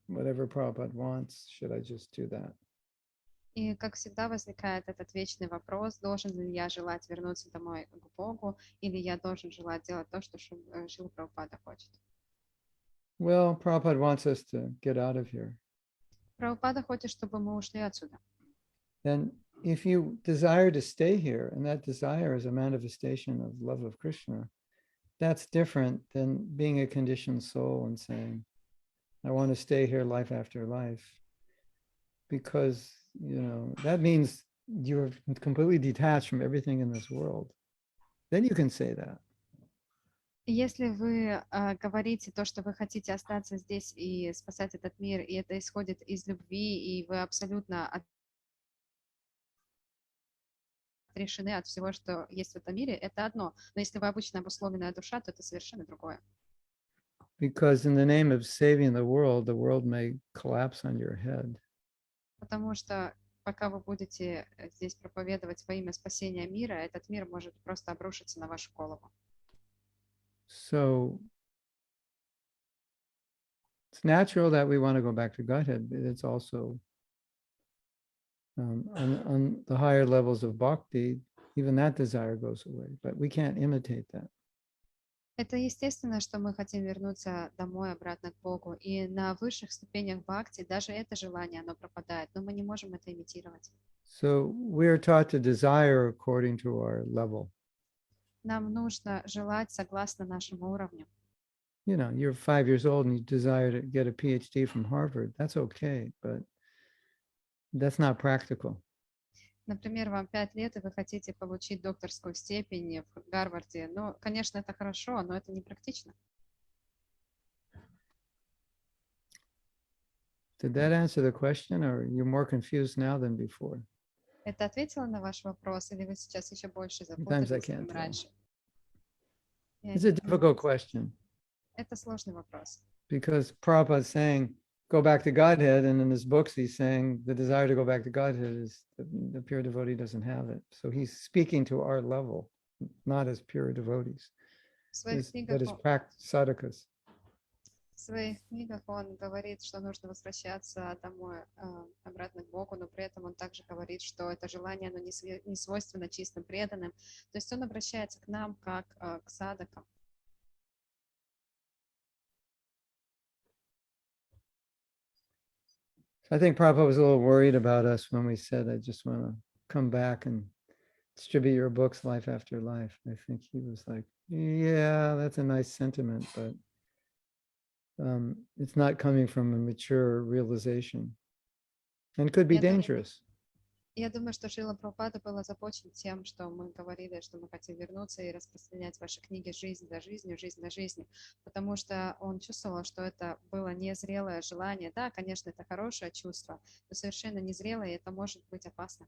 whatever Prabhupada wants, should I just do that?
И, как всегда, возникает этот вечный вопрос, должен ли я желать вернуться домой к Богу, или я должен желать делать то, что Шрила Прабхупада хочет.
Well, Prabhupada wants us to get out of here.
Прабхупада хочет, чтобы мы ушли отсюда.
And if you desire to stay here, and that desire is a manifestation of love of Krishna, that's different than being a conditioned soul and saying, I want to stay here life after life. Because, that means you're completely detached from everything in this world. Then you can say that.
Если вы говорите то, что вы хотите остаться здесь и спасать этот мир, и это исходит из любви, и вы абсолютно отрешены от всего, что есть в этом мире, это одно. Но если вы обычно обусловленная душа, то это совершенно другое.
Because in the name of saving the world may collapse on your head.
Потому что пока вы будете здесь проповедовать во имя спасения мира, этот мир может просто обрушиться на вашу голову.
So it's natural that we want to go back to Godhead, but it's also on the higher levels of bhakti, even that desire goes away, but we can't imitate that.
Это естественно, что мы хотим вернуться домой, обратно к Богу. И на высших ступенях бхакти даже это желание, оно пропадает, но мы не можем это имитировать.
So we are taught to desire according to our level.
Нам нужно желать согласно нашему уровню.
You're 5 years old and you desire to get a PhD from Harvard. That's okay, but that's not practical.
Например, вам 5 лет, и вы хотите получить докторскую степень в Гарварде. Ну, конечно, это хорошо, но это не практично.
Did that answer the question, or you're more confused now than before?
Это ответило на ваш вопрос, или вы сейчас еще больше
Sometimes I
запутались, чем
can't tell.
раньше? Я
It's
не
a
знаю.
difficult question
Это сложный вопрос.
because Prabhupada is saying, go back to Godhead, and in his books he's saying the desire to go back to Godhead is the pure devotee doesn't have it. So he's speaking to our level, not as pure devotees,
В своих
but as
книгах
sadhakas.
В своих книгах он говорит, что нужно возвращаться домой, обратно к Богу, но при этом он также говорит, что это желание, оно не свойственно чистым преданным. То есть он обращается к нам как к садакам.
I think Prabhupada was a little worried about us when we said, I just want to come back and distribute your books life after life. I think he was like, yeah, that's a nice sentiment, but it's not coming from a mature realization and could be dangerous.
Я думаю, что Шрила Прабхупада был озабочен тем, что мы говорили, что мы хотим вернуться и распространять ваши книги «Жизнь за жизнью», «Жизнь за жизнью», потому что он чувствовал, что это было незрелое желание. Да, конечно, это хорошее чувство, но совершенно незрелое, и это может быть опасно.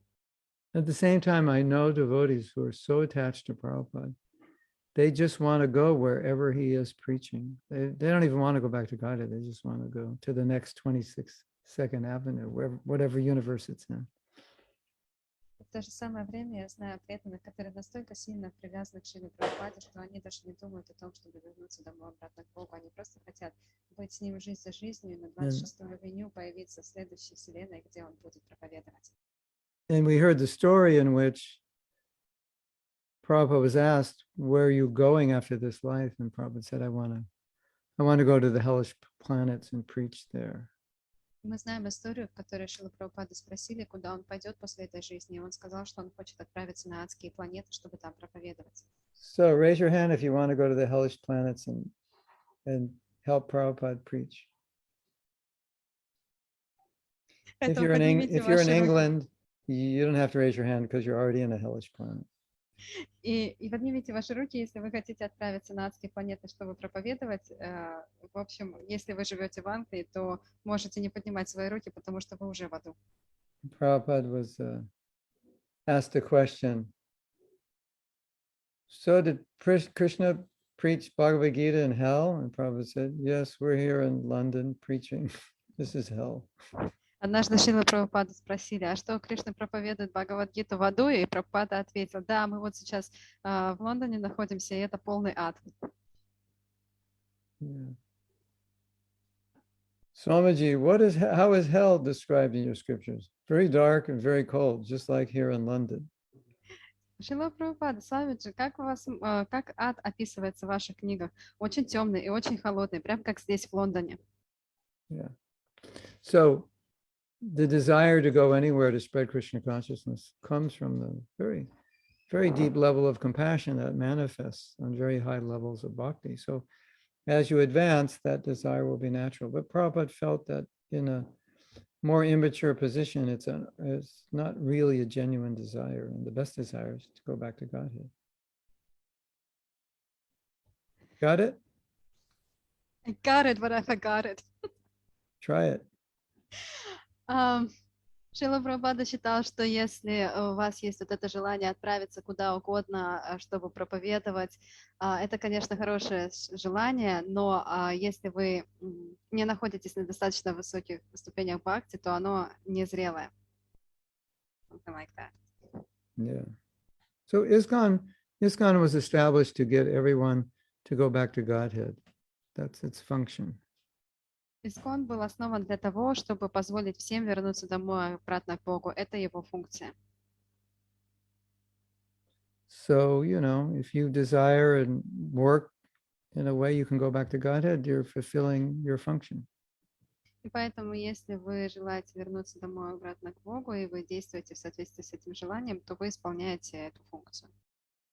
At the same time, I know devotees who are so attached to Prabhupada. They just want to go wherever he is preaching. They don't even want to go back to Godhead. They just want to go to the next 22nd Avenue, whatever universe it's in.
В то же самое время я знаю преданных, которые настолько сильно привязаны к Шриле Прабхупаде, что они даже не думают о том, чтобы вернуться домой обратно к Богу. Они просто хотят быть с ним жизнь за жизнью, и на 26-й авеню появиться в следующей вселенной, где он будет проповедовать.
And we heard the story in which Prabhupada was asked, where are you going after this life? And Prabhupada said, I want to go to the hellish planets and preach there.
Мы знаем историю, в которой Шрила Прабхупаду спросили, куда он пойдет после этой жизни, и он сказал, что он хочет отправиться на адские планеты, чтобы там проповедовать.
So raise your hand if you want to go to the hellish planets and help Prabhupada preach. If you're in England, you don't have to raise your hand because you're already in a hellish planet.
И поднимите ваши руки, если вы хотите отправиться на адские планеты, чтобы проповедовать. В общем, если вы живете в Англии, то можете не поднимать свои руки, потому что вы уже в аду.
Prabhupada was asked a question. So did Krishna preach Bhagavad Gita in hell? And Prabhupada said, yes, we're here in London preaching. This is hell.
Однажды Шрила Прабхупаду спросили, а что Кришна проповедует Бхагавад-гиту в аду? И Прабхупада ответил, да, мы вот сейчас в Лондоне находимся, и это полный ад.
Yeah. Swamiji, how is hell described in your scriptures? Very dark and very cold, just like here in London.
Шрила Прабхупада, Свамиджи, как ад описывается в ваших книгах? Очень темный и очень холодный, прям как здесь в Лондоне.
Yeah. So the desire to go anywhere to spread Krishna consciousness comes from the very, very deep level of compassion that manifests on very high levels of bhakti. So as you advance, that desire will be natural. But Prabhupada felt that in a more immature position, it's not really a genuine desire, and the best desire is to go back to Godhead. Got it?
I got it, but I forgot it.
Try it.
Шрила Прабхупада считал, что если у вас есть вот это желание отправиться куда угодно, чтобы проповедовать, это, конечно, хорошее желание, но если вы не находитесь на достаточно высоких ступенях бхакти, то оно незрелое. Something like that.
Yeah. So Iskcon was established to get everyone to go back to Godhead. That's its function.
Искон был основан для того, чтобы позволить всем вернуться домой, обратно к Богу. Это его функция.
So, if you desire and work in a way you can go back to Godhead, you're fulfilling your function.
И поэтому, если вы желаете вернуться домой, обратно к Богу, и вы действуете в соответствии с этим желанием, то вы исполняете эту функцию.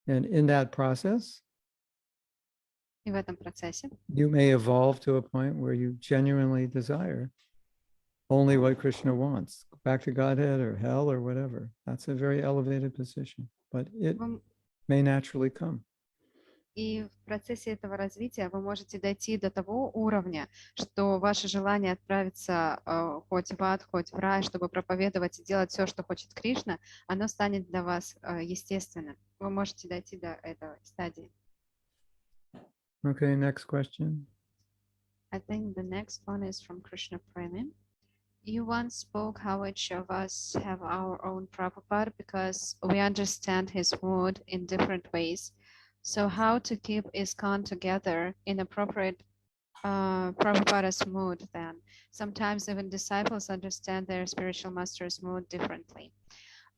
And in that process,
И в этом процессе
you may evolve to a point where you genuinely desire only what Krishna wants, back to Godhead or hell or whatever. That's a very elevated position, but it may naturally come.
И в процессе этого развития вы можете дойти до того уровня, что ваше желание отправиться хоть в ад, хоть в рай, чтобы проповедовать и делать все, что хочет Кришна, оно станет для вас естественным. Вы можете дойти до этой стадии.
Okay, next question.
I think the next one is from Krishna Premi. You once spoke how each of us have our own Prabhupada because we understand his mood in different ways. So how to keep Iskcon together in appropriate Prabhupada's mood then? Sometimes even disciples understand their spiritual master's mood differently.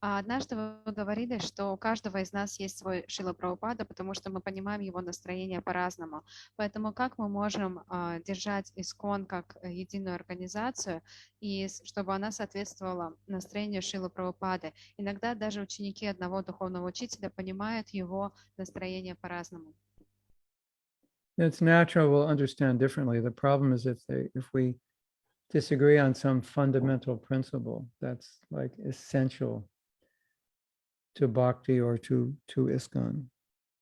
Однажды вы говорили, что у каждого из нас есть свой Шрила Прабхупада, потому что мы понимаем его настроение по-разному. Поэтому как мы можем держать Искон как единую организацию, и чтобы она соответствовала настроению Шрилы Прабхупады? Иногда даже ученики одного духовного учителя понимают его настроение по-разному.
It's natural we'll understand differently. The problem is if we disagree on some fundamental principle that's like essential to bhakti or to Iskcon.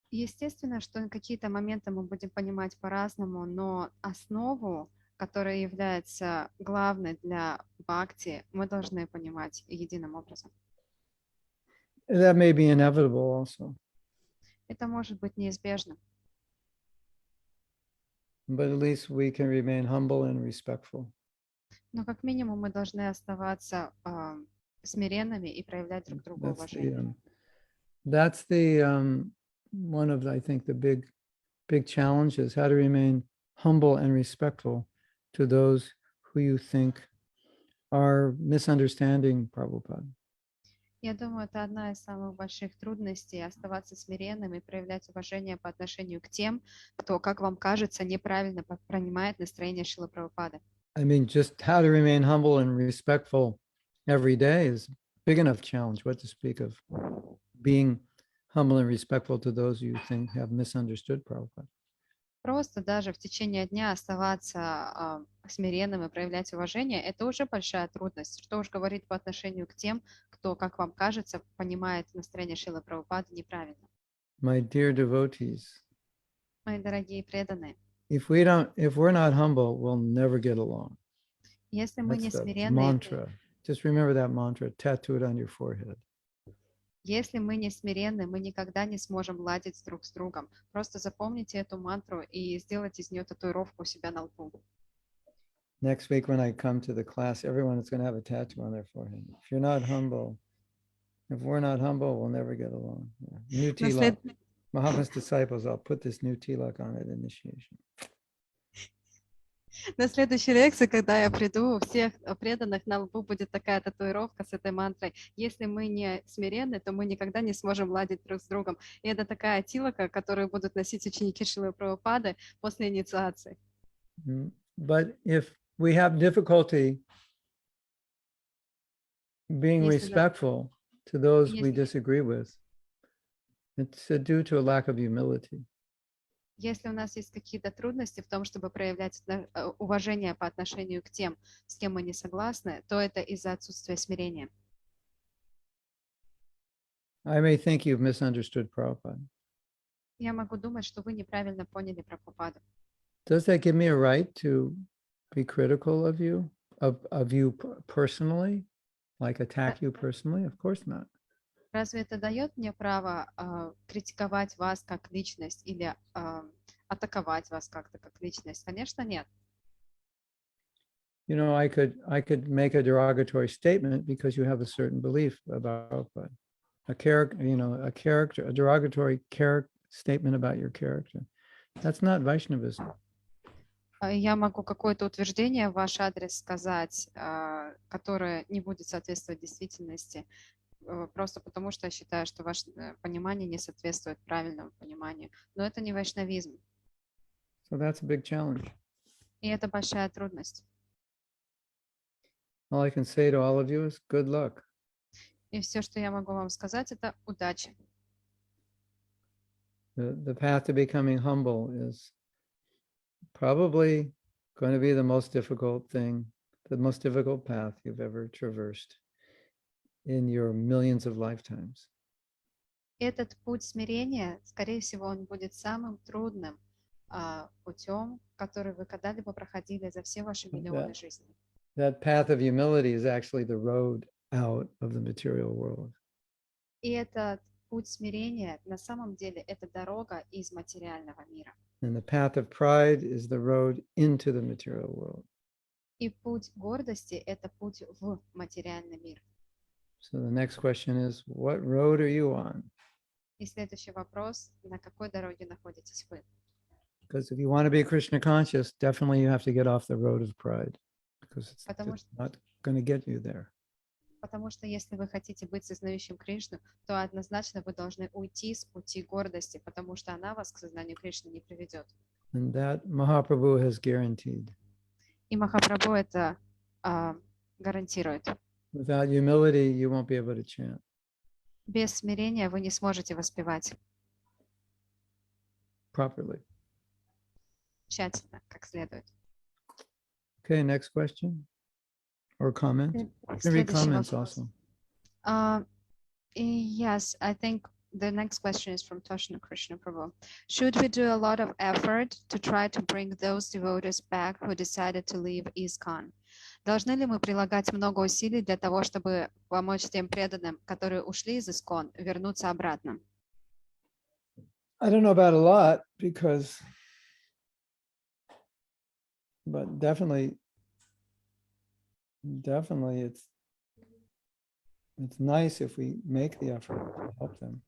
Естественно, что какие-то моменты мы будем понимать по-разному, но основу, которая является главной для бхакти, мы должны понимать единым образом.
That may be inevitable also.
Это может быть неизбежно.
But at least we can remain humble and respectful.
Но как минимум мы должны оставаться смиренными и проявлять друг другу уважение.
That's one of, I think, the big challenges, how to remain humble and respectful to those who you think are misunderstanding Prabhupada.
Я думаю, это одна из самых больших трудностей — оставаться смиренным и проявлять уважение по отношению к тем, кто, как вам кажется, неправильно принимает настроение Шрилы Прабхупады.
I mean, just how to remain humble and respectful every day is a big enough challenge. What to speak of being humble and respectful to those you think have misunderstood Prabhupada.
Просто даже в течение дня оставаться смиренным и проявлять уважение — это уже большая трудность. Что уж говорить по отношению к тем, кто, как вам кажется, понимает настроение Шрилы Прабхупады неправильно.
My dear devotees,
Мои дорогие преданные,
if we're not humble, we'll never get along.
если мы не
That's the
смиренны,
mantra. Just remember that mantra, tattoo it on your forehead.
если мы не смиренны, мы никогда не сможем ладить друг с другом. Просто запомните эту мантру и сделайте из нее татуировку у себя на лбу.
Next week when I come to the class, everyone is going to have a tattoo on their forehead. If we're not humble, we'll never get along. Yeah. New tilak. Mahatma's disciples, I'll put this new tilak on at initiation.
На следующей лекции, когда я приду, у всех преданных на лбу будет такая татуировка с этой мантрой. Если мы не смиренны, то мы никогда не сможем ладить друг с другом. И это такая тилака, которую будут носить ученики Шрилы Прабхупады после инициации.
But if we have difficulty being respectful to those we disagree with, it's due to a lack of humility.
Если у нас есть какие-то трудности в том, чтобы проявлять уважение по отношению к тем, с кем мы не согласны, то это из-за отсутствия смирения.
I may think you've misunderstood Prabhupada.
Я могу думать, что вы неправильно поняли Прабхупаду.
Does that give me a right to be critical of you, of you personally, like attack you personally? Of course not.
Разве это дает мне право критиковать вас как личность или атаковать вас как-то как личность? Конечно, нет.
You know, I could make a derogatory statement because you have a certain belief about Prabhupada. A derogatory statement about your character. That's not Vaishnavism.
Я могу какое-то утверждение в ваш адрес сказать, которое не будет соответствовать действительности, просто потому что я считаю, что ваше понимание не соответствует правильному пониманию. Но это не вайшнавизм.
So that's a big challenge.
И это большая трудность.
All I can say to all of you is good luck.
И все, что я могу вам сказать, это удачи.
The path to becoming humble is probably going to be the most difficult path you've ever traversed in your millions of lifetimes.
Этот путь смирения, скорее всего, он будет самым трудным путем, который вы когда-либо проходили за все ваши миллионы жизней.
That path of humility is actually the road out of the material world.
И этот путь смирения, на самом деле, это дорога из материального мира.
And the path of pride is the road into the material world.
И путь гордости – это путь в материальный мир.
So the next question is, what road are you on?
И следующий вопрос – на какой дороге находитесь вы?
Because if you want to be Krishna conscious, definitely you have to get off the road of pride, because it's not going to get you there.
Потому что если вы хотите быть сознающим Кришну, то однозначно вы должны уйти с пути гордости, потому что она вас к сознанию Кришны не приведет.
And that Mahaprabhu has guaranteed.
И Махапрабху это гарантирует.
Without humility, you won't be able to chant.
Без смирения вы не сможете воспевать
Properly.
тщательно, как следует.
Okay, next question or comment. Maybe comments also.
Yes, I think the next question is from Toshna Krishna Prabhu. Should we do a lot of effort to try to bring those devotees back who decided to leave Iskcon? Должны ли мы прилагать много усилий для того, чтобы помочь тем преданным, которые ушли из Iskcon, вернуться обратно?
I don't know about a lot but definitely it's nice if we make the effort to help them.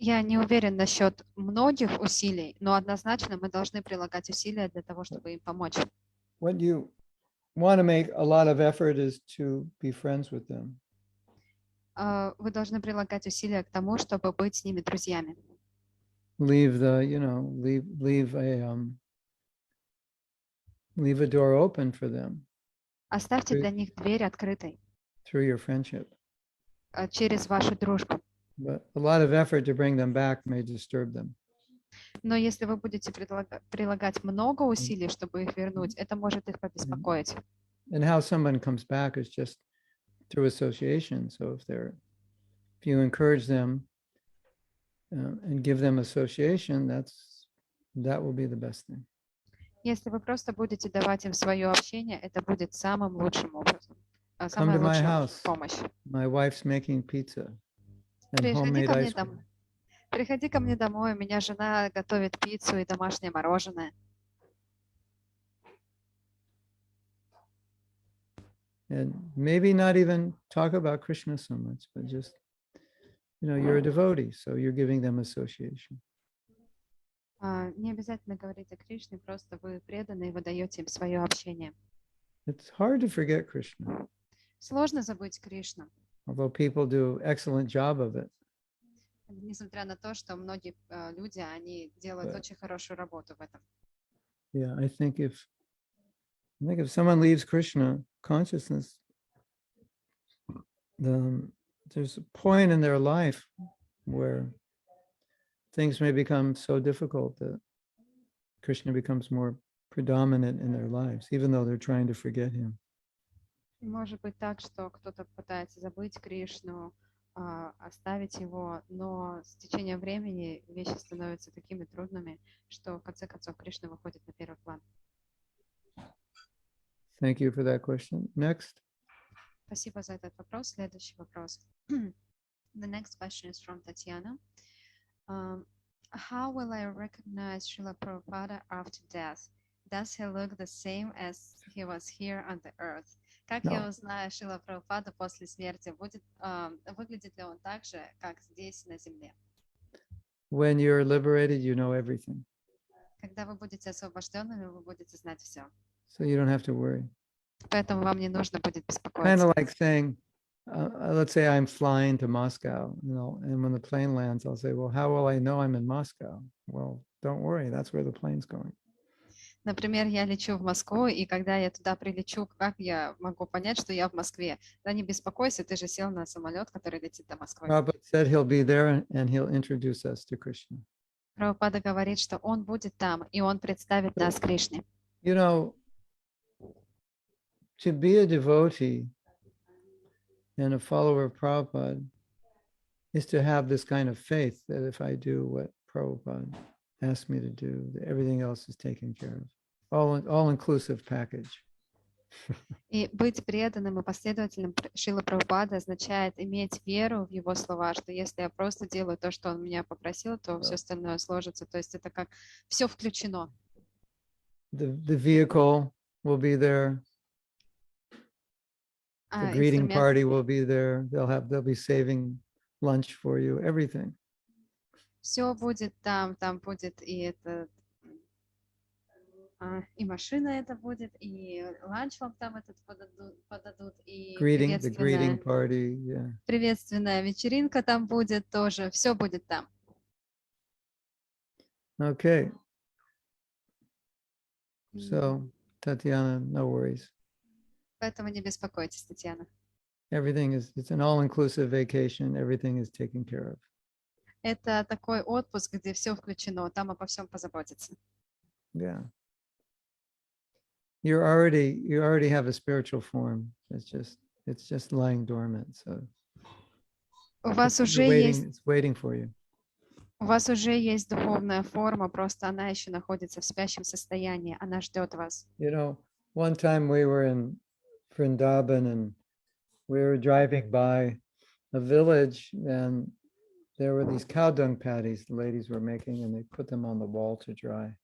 Я не уверен насчет многих усилий, но однозначно мы должны прилагать усилия для того, чтобы им помочь.
What you want to make a lot of effort is to be friends with them.
Вы должны прилагать усилия к тому, чтобы быть с ними друзьями.
Leave a door open for them.
Оставьте для них дверь открытой
through your friendship.
Через вашу дружбу.
But a lot of effort to bring them back may disturb them.
Но если вы будете прилагать много усилий, чтобы их вернуть, это может их побеспокоить.
And how someone comes back is just through association. So if you encourage them and give them association, that will be the best thing.
Если вы просто будете давать им свое общение, это будет самым лучшим образом.
Come
Самая
to my
лучшая
house.
помощь.
My wife's making pizza and
Приходи
homemade
ко мне
ice cream.
домой. Приходи ко мне домой, у меня жена готовит пиццу и домашнее мороженое.
And maybe not even talk about Krishna so much, but just, you're a devotee, so you're giving them association.
Не обязательно говорить о Кришне, просто вы преданы и вы даете им свое общение.
It's hard to forget Krishna,
Сложно забыть Кришну,
although people do excellent job of it.
несмотря на то, что многие люди, они делают очень хорошую работу в этом.
Yeah, I think if someone leaves Krishna consciousness, there's a point in their life where things may become so difficult that Krishna becomes more predominant in their lives, even though they're trying to forget him.
Может быть так, что кто-то пытается забыть Кришну, оставить его, но с течением времени вещи становятся такими трудными, что в конце концов Кришна выходит на первый план.
Thank you for that question. Next.
Спасибо за этот вопрос. Следующий вопрос. The next question is from Tatiana. How will I recognize Srila Prabhupada after death? Does he look the same as he was here on the earth? Как я узнаю Шрила Прабхупаду после смерти? Выглядит ли он так же, как здесь на земле?
When you're liberated, you know everything.
Когда вы будете освобожденными, вы будете знать все.
So you don't have to worry.
Поэтому вам не нужно будет
Kind
беспокоиться.
of like saying, let's say I'm flying to Moscow, and when the plane lands, I'll say, well, how will I know I'm in Moscow? Well, don't worry, that's where the plane's going.
Например, я лечу в Москву, и когда я туда прилечу, как я могу понять, что я в Москве? Да не беспокойся, ты же сел на самолет, который летит до Москвы.
Prabhupada said he'll be there and he'll introduce us to Krishna.
Прабхупада говорит, что он будет там, и он представит нас Кришне.
You know, to be a devotee and a follower of Prabhupada is to have this kind of faith that if I do what Prabhupada asked me to do, that everything else is taken care of. All-inclusive package.
И быть преданным и последователем Шрилы Прабхупады означает иметь веру в его слова, что если я просто делаю то, что он меня попросил, то все остальное сложится. То есть это как все включено.
The vehicle will be there. The greeting party will be there. They'll be saving lunch for you. Everything.
Все будет там будет и это, и машина это будет, и ланч вам там этот подадут, и
the greeting party, yeah.
Приветственная вечеринка там будет тоже. Все будет там.
Okay. So, Tatiana, no worries.
Поэтому не беспокойтесь, Татьяна.
It's an all-inclusive vacation. Everything is taken care of.
Это такой отпуск, где все включено, там обо всем позаботиться.
Yeah. You already have a spiritual form. It's just lying dormant. So
У вас уже
it's waiting for you.
У вас уже есть духовная форма, просто она еще находится в спящем состоянии, она ждет вас.
You know, one time we were in Vrindavan and we were driving by a village and there were these cow dung patties the ladies were making and they put them on the wall to dry.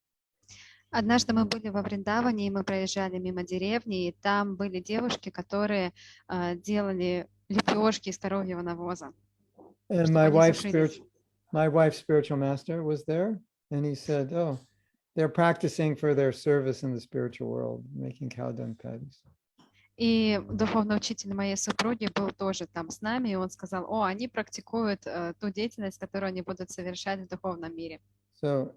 Однажды мы были во Вриндаване, и мы проезжали мимо деревни, и там были девушки, которые делали лепешки из коровьего навоза.
And my wife's spiritual master was there, and he said, "Oh, they're practicing for their service in the spiritual world, making cow dung patties."
И духовный учитель моей супруги был тоже там с нами, и он сказал: "О, они практикуют ту деятельность, которую они будут совершать в духовном мире."
So,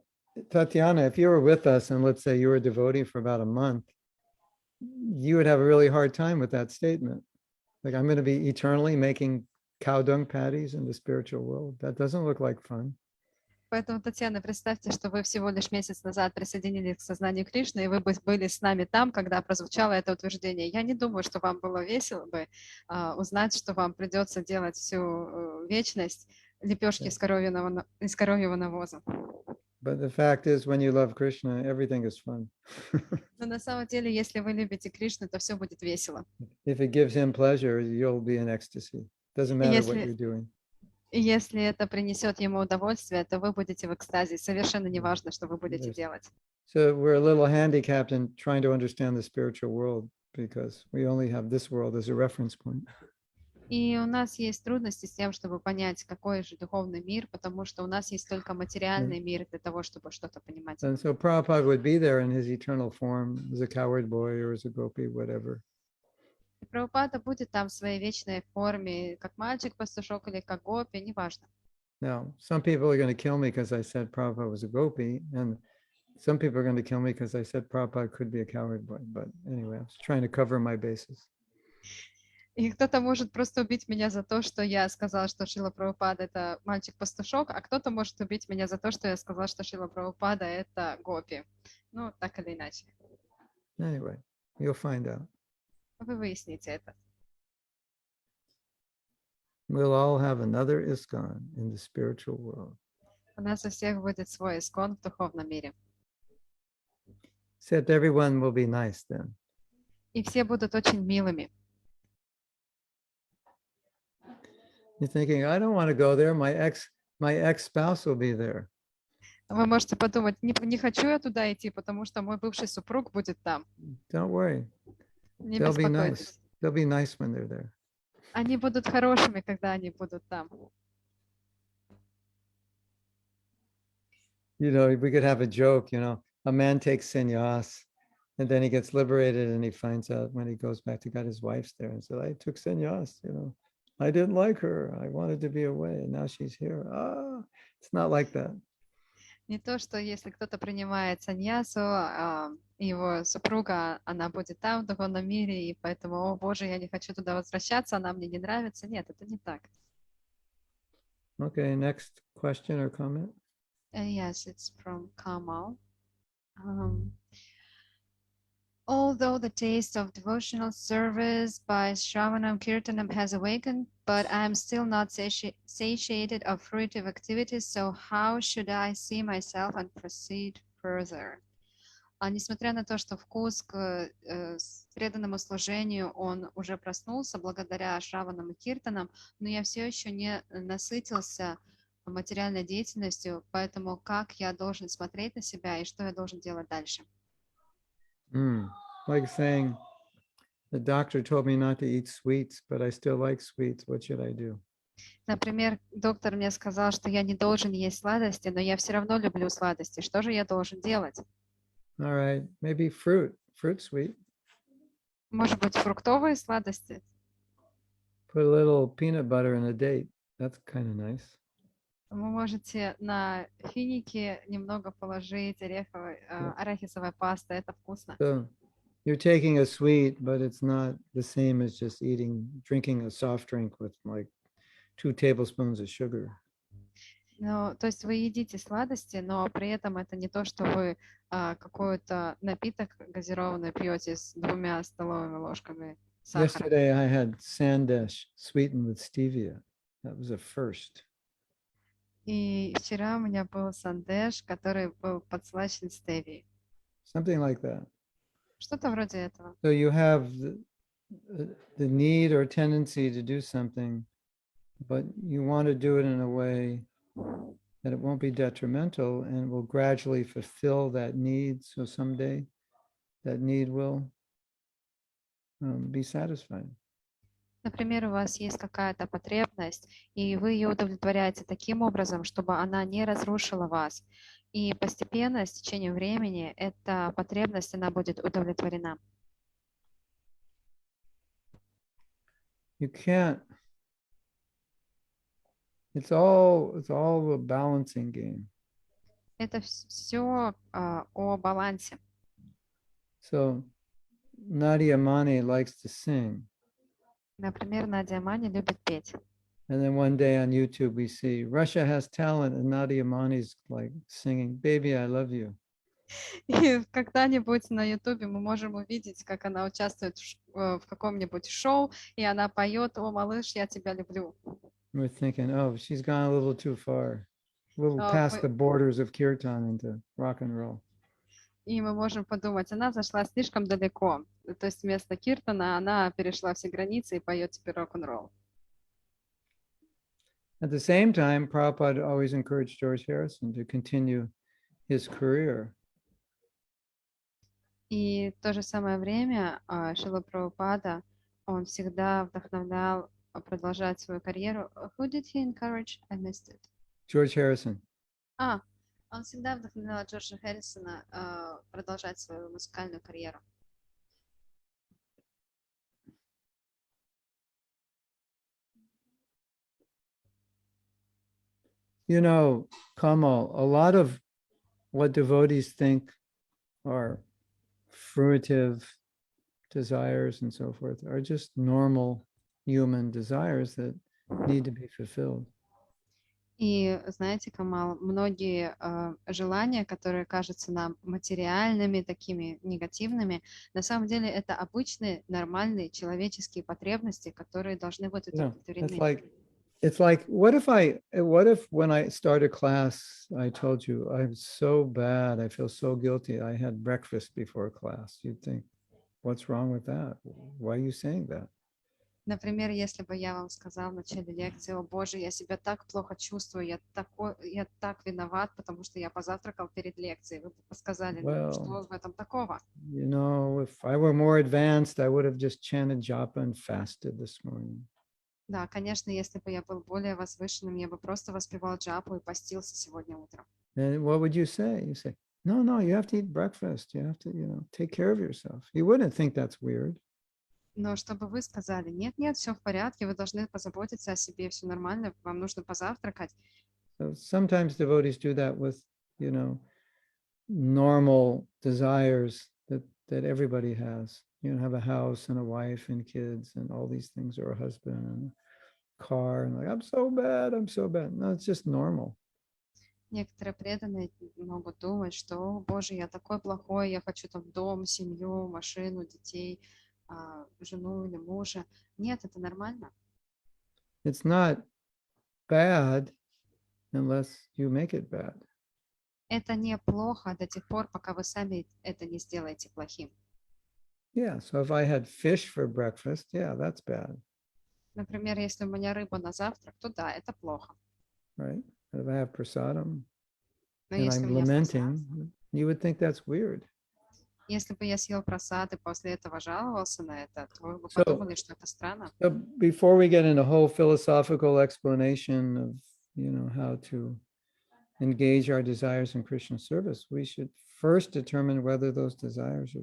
Tatiana, if you were with us, and let's say you were a devotee for about a month, you would have a really hard time with that statement. Like, I'm going to be eternally making cow dung patties in the spiritual world. That doesn't look like fun.
Поэтому, Татьяна, представьте, что вы всего лишь месяц назад присоединились к сознанию Кришны, и вы были с нами там, когда прозвучало это утверждение. Я не думаю, что вам было весело бы узнать, что вам придется делать всю вечность лепешки из коровьего навоза.
But the fact is, when you love Krishna, everything is fun.
Но на самом деле, если вы любите Кришну, то все будет весело.
If it gives him pleasure, you'll be in ecstasy. Doesn't matter what you're doing.
И если это принесет ему удовольствие, то вы будете в экстазе. Совершенно не важно, что вы будете делать.
So we're a little handicapped in trying to understand the spiritual world because we only have this world as a reference point.
И у нас есть трудности с тем, чтобы понять, какой же духовный мир, потому что у нас есть только материальный мир для того, чтобы что-то понимать.
And so Prabhupada would be there in his eternal form as a coward boy or as a gopi, whatever.
И Прабхупада будет там в своей вечной форме, как мальчик-пастушок или как гопи, неважно.
Now, some people are going to kill me because I said Prabhupada was a gopi, and some people are going to kill me because I said Prabhupada could be a coward boy. But anyway, I was trying to cover my bases.
И кто-то может просто убить меня за то, что я сказала, что Шрила Прабхупада — это мальчик-пастушок, а кто-то может убить меня за то, что я сказала, что Шрила Прабхупада — это гопи. Ну, так или иначе.
Anyway, you'll find out.
Вы выясните это.
We'll all have another Iskcon in the spiritual world.
У нас у всех будет свой искон в духовном мире.
Except everyone will be nice then.
И все будут очень милыми.
You're thinking, I don't want to go there. My ex-spouse will be there.
Вы можете подумать, не хочу я туда идти, потому что мой бывший супруг будет там.
Don't worry.
Не
They'll be nice.
беспокойтесь.
They'll be nice when they're there.
Они будут хорошими, когда они будут там.
You know, we could have a joke, a man takes sannyas and then he gets liberated and he finds out when he goes back to God, his wife's there and said, I took sannyas, I didn't like her. I wanted to be away and now she's here. It's not like that.
Не то, что если кто-то принимает саньясу, его супруга, она будет там, в духовном мире, и поэтому, о боже, я не хочу туда возвращаться, она мне не нравится. Нет, это не так.
Okay, next question or comment?
Yes, it's from Kamal. Although the taste of devotional service by Shravanam Kirtanam has awakened, but I am still not satiated of fruitive activities, so how should I see myself and proceed further? Несмотря на то, что вкус к преданному служению, он уже проснулся благодаря Шраванам и Киртанам, но я все еще не насытился материальной деятельностью, поэтому как я должен смотреть на себя и что я должен делать дальше?
Like saying, the doctor told me not to eat sweets, but I still like sweets. What should I do?
Например, доктор мне сказал, что я не должен есть сладости, но я все равно люблю сладости. Что же я должен делать?
All right, maybe fruit sweet.
Может быть, фруктовые сладости?
Put a little peanut butter in a date. That's kind of nice.
Вы можете на финики немного положить арахисовой пасты. Это вкусно.
So you're taking a sweet, but it's not the same as just drinking a soft drink with like 2 tablespoons of sugar.
Ну, то есть вы едите сладости, но при этом это не то, что вы какой-то напиток газированный пьете с 2 столовыми ложками сахара.
Yesterday I had sandesh sweetened with stevia. That was a first.
И вчера у меня был сандеш, который был подслащен стевией.
Something like that.
Что-то вроде этого.
So you have the need or tendency to do something, but you want to do it in a way that it won't be detrimental and will gradually fulfill that need. So someday that need will be satisfied.
Например, у вас есть какая-то потребность, и вы ее удовлетворяете таким образом, чтобы она не разрушила вас. И постепенно, с течением времени, эта потребность, она будет удовлетворена.
You can't. It's all a balancing game.
Это все о балансе.
So Nadia Mani likes to sing.
Например, Надя Мани любит петь.
And then one day on YouTube we see Russia has talent and Nadia Mani's like singing, "Baby, I love you."
И когда-нибудь на Ютубе мы можем увидеть, как она участвует в каком-нибудь шоу, и она поет: «О, малыш, я тебя люблю».
We're thinking, oh, she's gone a little too far, a little past the borders of kirtan into rock and roll.
И мы можем подумать, она зашла слишком далеко. То есть вместо киртана она перешла все границы и поет теперь рок-н-ролл.
At the same time, Prabhupada always encouraged George Harrison to continue his career.
И в то же самое время Шрила Прабхупада, он всегда вдохновлял продолжать свою карьеру. Who did he encourage? I missed it.
George Harrison.
Он всегда вдохновлял Джорджа Харрисона продолжать свою музыкальную карьеру.
You know, Kamal, a lot of what devotees think are fruitive desires and so forth are just normal human desires that need to be fulfilled.
И знаете, Камал, многие желания, которые кажутся нам материальными, такими негативными, на самом деле это обычные, нормальные человеческие потребности, которые должны быть удовлетворены.
It's like, what if when I start a class, I told you, I'm so bad, I feel so guilty, I had breakfast before class. You'd think, what's wrong with that? Why are you saying that?
Например, если бы я вам сказала в начале лекции: «О Боже, я себя так плохо чувствую, я так виноват, потому что я позавтракал перед лекцией», вы бы сказали: «Ну, что в этом такого?»
You know, if I were more advanced, I would have just chanted japa and fasted this morning.
Да, конечно, если бы я был более возвышенным, я бы просто воспевал джапу и постился сегодня утром.
And what would you say? You say, no, you have to eat breakfast. You have to, take care of yourself. You wouldn't think that's weird.
Но чтобы вы сказали: нет, все в порядке, вы должны позаботиться о себе, все нормально, вам нужно позавтракать.
So sometimes devotees do that with, normal desires that everybody has. Have a house and a wife and kids and all these things, or a husband and a car, and like, I'm so bad. No, it's just normal.
Некоторые преданные могут думать, что: «О Боже, я такой плохой, я хочу там дом, семью, машину, детей, жену или мужа». Нет, это нормально.
It's not bad unless you make it bad.
Это не плохо до тех пор, пока вы сами это не сделаете плохим.
Yeah, so if I had fish for breakfast, yeah, that's bad.
Например, если у меня рыба на завтрак, то да, это плохо.
Right? If I have prasadam
Но
and
если
I'm
у меня
lamenting, you would think that's weird.
Если бы я съел просад и после этого жаловался на это, то вы бы подумали, что это странно.
So before we get into a whole philosophical explanation of, how to engage our desires in Krishna service, we should first determine whether those desires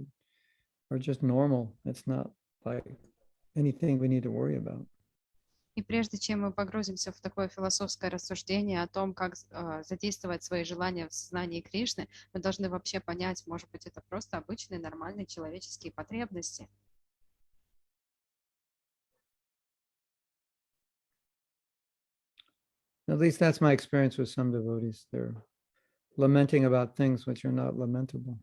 are just normal. It's not like anything we need to worry about.
И прежде чем мы погрузимся в такое философское рассуждение о том, как задействовать свои желания в сознании Кришны, мы должны вообще понять, может быть, это просто обычные нормальные человеческие потребности.
At least that's my experience with some devotees. They're lamenting about things which are not lamentable.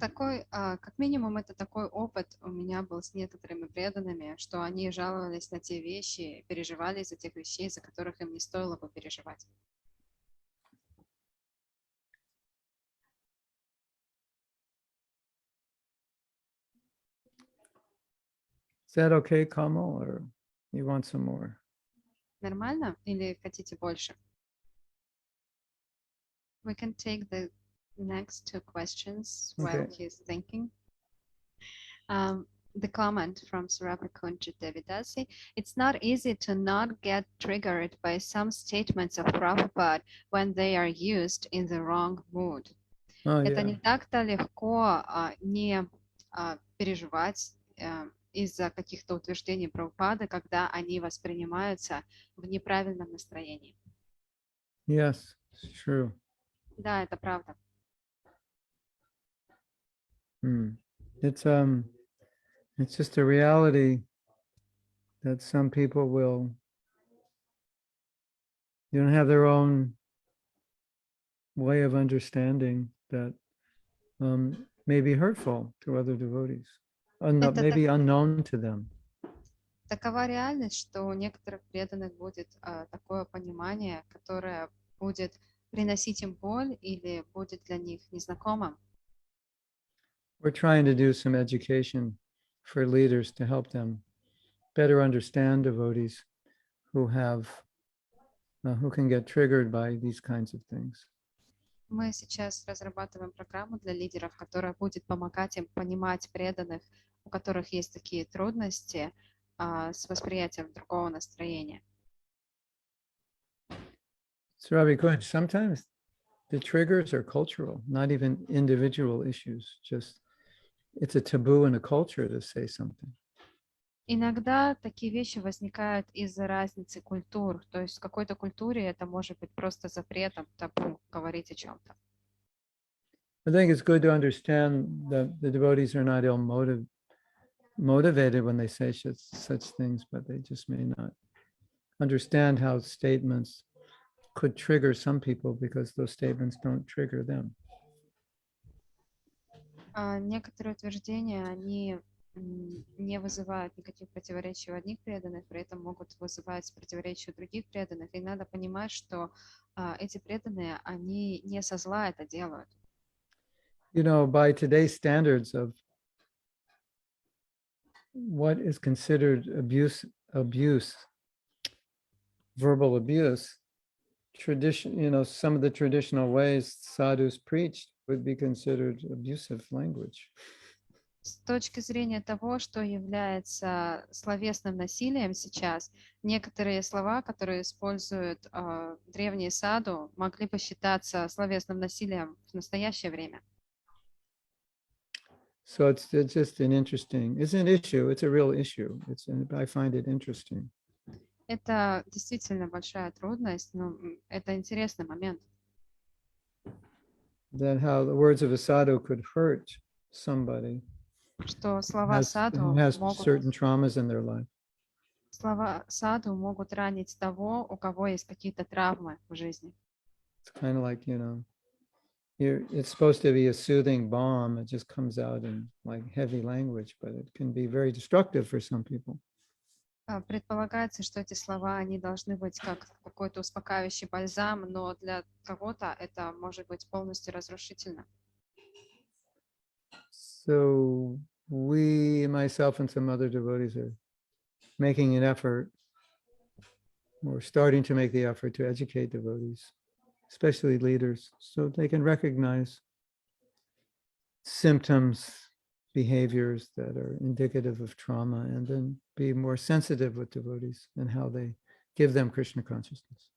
Такой, как минимум, это такой опыт у меня был с некоторыми преданными, что они жаловались на те вещи, переживали из-за тех вещей, за которых им не стоило бы переживать.
Is that okay, Kamal, or you want some more?
Нормально или хотите больше? We can take the next two questions while
Okay.
he's thinking. The comment from Surapakunja Devidasi: it's not easy to not get triggered by some statements of Prabhupada when they are used in the wrong mood.
Oh,
Это
yeah.
не так-то легко не переживать из-за каких-то утверждений Прабхупады, когда они воспринимаются в неправильном настроении.
Yes, it's true.
Да, это правда.
It's just a reality that some people will, have their own way of understanding that may be hurtful to other devotees, maybe unknown to them.
Такова реальность, что у некоторых преданных будет такое понимание, которое будет приносить им боль или будет для них незнакомым.
We're trying to do some education for leaders to help them better understand devotees who can get triggered by these kinds of things.
Мы сейчас разрабатываем программу для лидеров, которая будет помогать им понимать преданных, у которых есть такие трудности с восприятием другого настроения.
So Rabbi Kunj, sometimes the triggers are cultural, not even individual issues. Just it's a taboo in a culture to say something.
Иногда такие вещи возникают из-за разницы культур. То есть в какой-то культуре это может быть просто запретом, табу говорить о чем-то.
I think it's good to understand that the devotees are not ill-motivated. motivated when they say such things, but they just may not understand how statements could trigger some people because those statements don't trigger them.
Некоторые утверждения, они не вызывают никаких противоречий у одних преданных, при этом могут вызывать противоречия у других преданных. И надо понимать, что эти преданные, они не со зла это делают.
You know, by today's standards of what is considered abuse, verbal abuse, tradition, you know, some of the traditional ways sadhus preached would be considered abusive language.
С точки зрения того, что является словесным насилием сейчас, некоторые слова, которые используют древние саду, могли бы считаться словесным насилием в настоящее время.
So it's just an interesting, it's an issue, it's a real issue. I find it interesting.
Это действительно большая трудность, но это интересный момент.
That how the words of a sadhu could hurt somebody
Что слова саду
who has
могут,
certain traumas in their life.
слова саду могут ранить того, у кого есть какие-то травмы в жизни.
It's kind of like, you know, it's supposed to be a soothing balm. It just comes out in like heavy language, but it can be very destructive for some people.
Предполагается, что эти слова, они должны быть как какой-то успокаивающий бальзам, но для кого-то это может быть полностью разрушительно.
So we, myself and some other devotees are making an effort, or starting to make the effort to educate devotees, especially leaders, so they can recognize symptoms, behaviors that are indicative of trauma, and then be more sensitive with devotees and how they give them Krishna consciousness.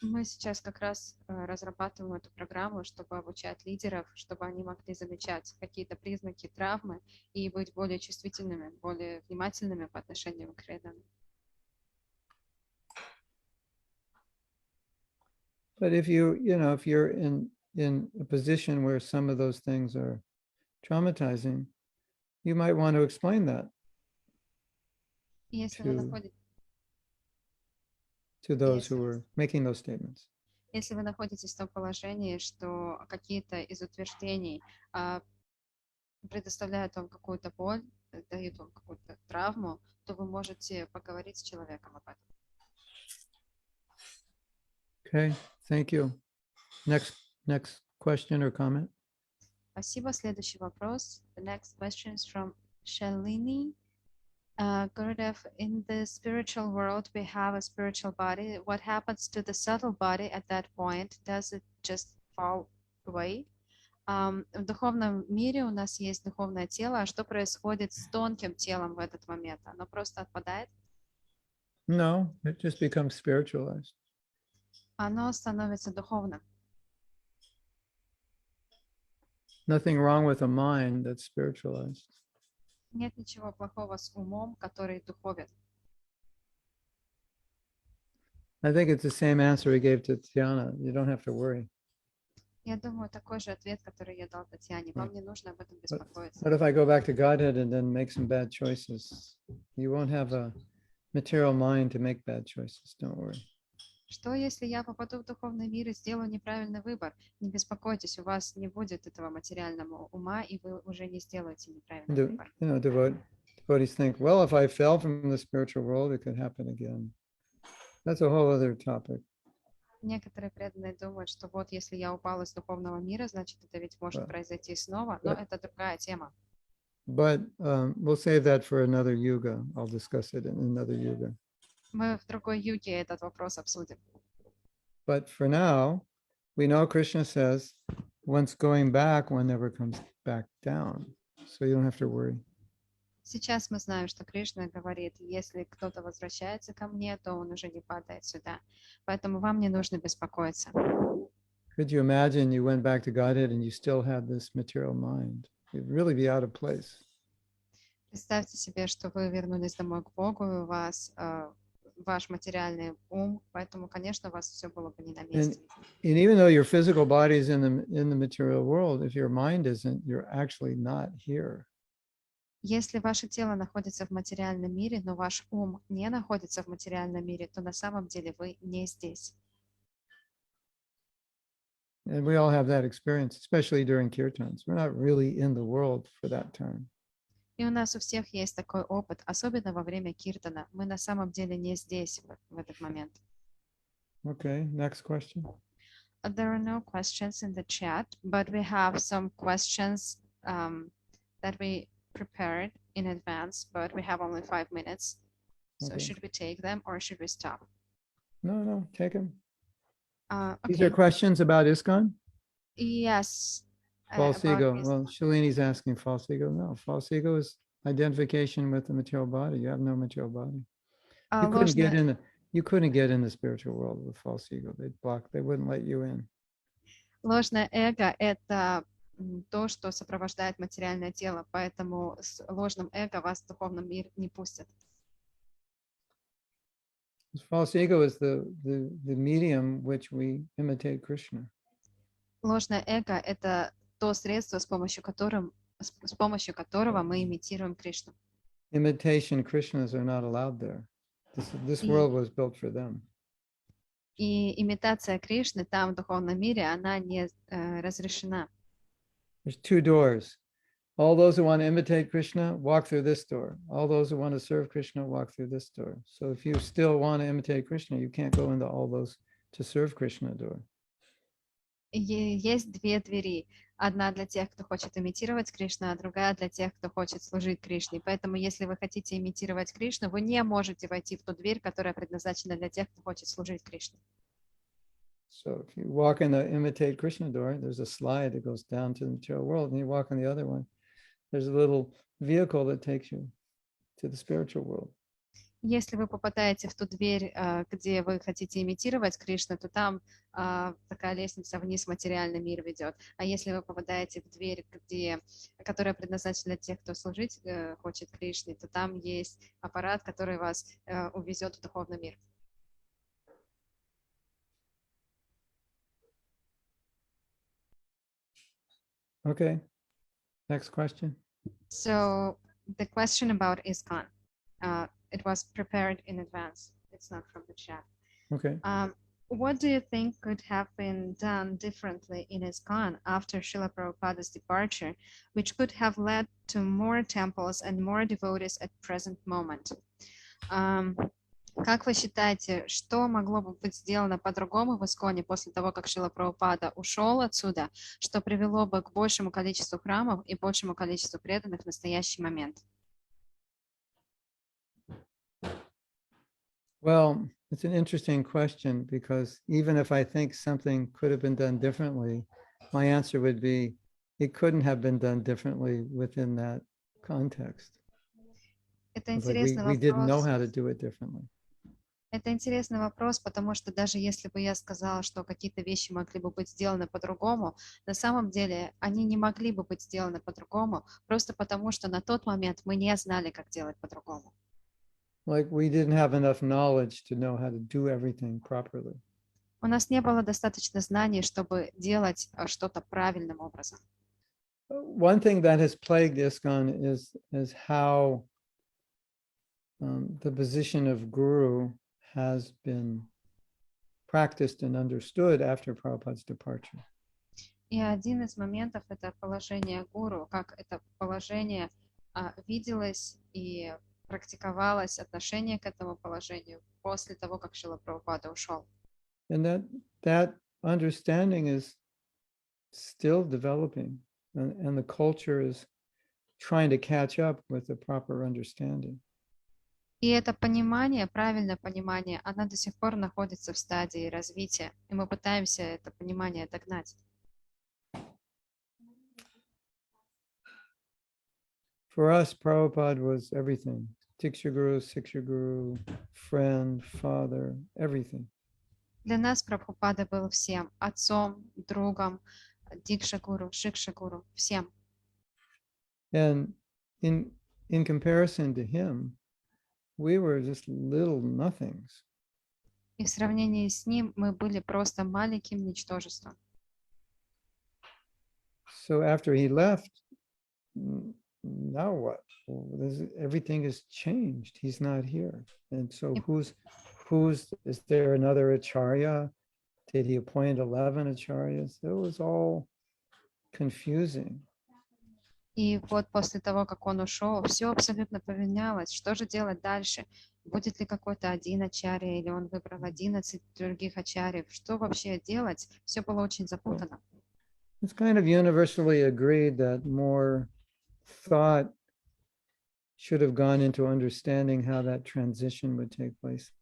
Мы сейчас как раз разрабатываем эту программу, чтобы обучать лидеров, чтобы они могли замечать какие-то признаки травмы и быть более чувствительными, более внимательными по отношению к преданным.
But if you're in a position where some of those things are traumatizing, you might want to explain that
Если вы находитесь
to those who are making those statements.
Если вы находитесь в том положении, что какие-то из утверждений предоставляют вам какую-то боль, дают вам какую-то травму, то вы можете поговорить с человеком об этом.
Okay, thank you. Next question or comment?
Спасибо. Следующий вопрос. The next question is from Shalini. Gurudev, in the spiritual world, we have a spiritual body. What happens to the subtle body at that point? Does it just fall away? В духовном мире у нас есть духовное тело. А что происходит с тонким телом в этот момент? Оно просто отпадает?
No, it just becomes spiritualized.
Оно становится духовным.
Nothing wrong with a mind that's spiritualized.
Нет ничего плохого с умом, который духовен.
I think it's the same answer we gave to Tiana. You don't have to worry.
Я думаю, такой же ответ, который я дал Татьяне. Вам не нужно об этом беспокоиться.
What if I go back to Godhead and then make some bad choices? You won't have a material mind to make bad choices. Don't worry.
Что, если я попаду в духовный мир и сделаю неправильный выбор? Не беспокойтесь, у вас не будет этого материального ума, и вы уже не сделаете неправильный выбор.
You know, devotees think, well, if I fell from the spiritual world, it could happen again. That's a whole other topic.
Некоторые преданные думают, что вот если я упал из духовного мира, значит, это ведь может произойти снова, но это другая тема.
But we'll save that for another yuga. I'll discuss it in another yuga.
Мы в другой юге этот вопрос обсудим.
But for now, we know Krishna says, once going back, one never comes back down. So you don't have to worry.
Сейчас мы знаем, что Кришна говорит, если кто-то возвращается ко мне, то он уже не падает сюда. Поэтому вам не нужно беспокоиться.
Could you imagine you went back to Godhead and you still had this material mind? You'd really be out of place.
Представьте себе, что вы вернулись домой к Богу, и у вас ваш материальный ум, поэтому, конечно, у вас все было бы не на месте.
And even though your physical body is in the material world, if your mind isn't, you're actually not here.
Если ваше тело находится в материальном мире, но ваш ум не находится в материальном мире, то на самом деле вы не здесь.
And we all have that experience, especially during kirtans. We're not really in the world for that time.
И у нас у всех есть такой опыт, особенно во время киртана. Мы на самом деле не здесь в этот момент.
Okay, next question.
There are no questions in the chat, but we have some questions that we prepared in advance, but we have only 5 minutes. So
Okay.
should we take them or should we stop?
No, take them. These
Okay.
are questions about Iskcon?
Yes.
False
about
ego.
this.
Well, Shalini's asking false ego. No, false ego is identification with the material body. You have no material body. You couldn't get
Ложное,
in. You couldn't get in the spiritual world with false ego. They'd block. They wouldn't let you in.
ложное эго — это то, что сопровождает материальное тело, поэтому с ложным эго вас в духовный мир не пустят.
False ego is the medium which we imitate Krishna.
Ложное эго — это то средство, с помощью которого мы имитируем Кришну.
Imitation Krishnas are not allowed there. This
И-
world was built for them.
И имитация Кришны там, в духовном мире, она не разрешена.
There's two doors. All those who want to imitate Krishna walk through this door. All those who want to serve Krishna walk through this door. So if you still want to imitate Krishna, you can't go into all those to serve Krishna door.
Есть две двери. Одна для тех, кто хочет имитировать Кришну, а другая для тех, кто хочет служить Кришне. Поэтому, если вы хотите имитировать Кришну, вы не можете войти в ту дверь, которая предназначена для тех, кто хочет служить Кришне.
So if you walk in the imitate Krishna door, there's a slide that goes down to the material world, and you walk on the other one, there's a little vehicle that takes you to the spiritual world.
Если вы попадаете в ту дверь, где вы хотите имитировать Кришну, то там такая лестница вниз в материальный мир ведет. А если вы попадаете в дверь, которая предназначена для тех, кто служить хочет Кришне, то там есть аппарат, который вас увезет в духовный мир.
Okay, next question.
So the question about Iskcon, it was prepared in advance. It's not from the chat.
Okay.
What do you think could have been done differently in Iskcon after Srila Prabhupada's departure, which could have led to more temples and more devotees at present moment? Как вы считаете, что могло бы быть сделано по-другому в Исконе после того, как Шрила Прабхупада ушел отсюда, что привело бы к большему количеству храмов и большему количеству преданных в настоящий момент?
Well, it's an interesting question because even if I think something could have been done differently, my answer would be it couldn't have been done differently within that context.
Это
It's like
интересный
we didn't know
вопрос.
how to do it differently.
Это интересный вопрос, потому что даже если бы я сказала, что какие-то вещи могли бы быть сделаны по-другому, на самом деле они не могли бы быть сделаны по-другому, просто потому что на тот момент мы не знали, как делать по-другому.
Like we didn't have enough knowledge to know how to do everything properly.
У нас не было достаточно знаний, чтобы делать что-то правильным образом.
One thing that has plagued Iskcon is how the position of guru has been practiced and understood after Prabhupada's departure.
И один из моментов — это положение гуру, как это положение виделось и практиковалось, отношение к этому положению после того, как Шрила Прабхупада ушел.
And that understanding is still developing, and the culture is trying to catch up with the proper understanding.
И это понимание, правильное понимание, оно до сих пор находится в стадии развития, и мы пытаемся это понимание догнать.
For us, Prabhupada was everything. Diksha Guru, Siksha Guru, friend, father, everything.
Для нас Прабхупада был всем: отцом, другом, дикша-гуру, шикша-гуру, всем.
And in comparison to him, we were just little nothings.
И в сравнении с ним мы были просто маленьким ничтожеством.
So after he left, now what? Everything has changed. He's not here. And so
Yep.
is there another Acharya? Did he appoint 11 Acharyas? It was all confusing.
И вот после того, как он ушел, все абсолютно поменялось. Что же делать дальше? Будет ли какой-то один ачарья, или он выбрал 11 других ачарьев? Что вообще делать? Все было очень запутано.
It's kind of universally agreed that more thought should have gone into understanding how that transition would take place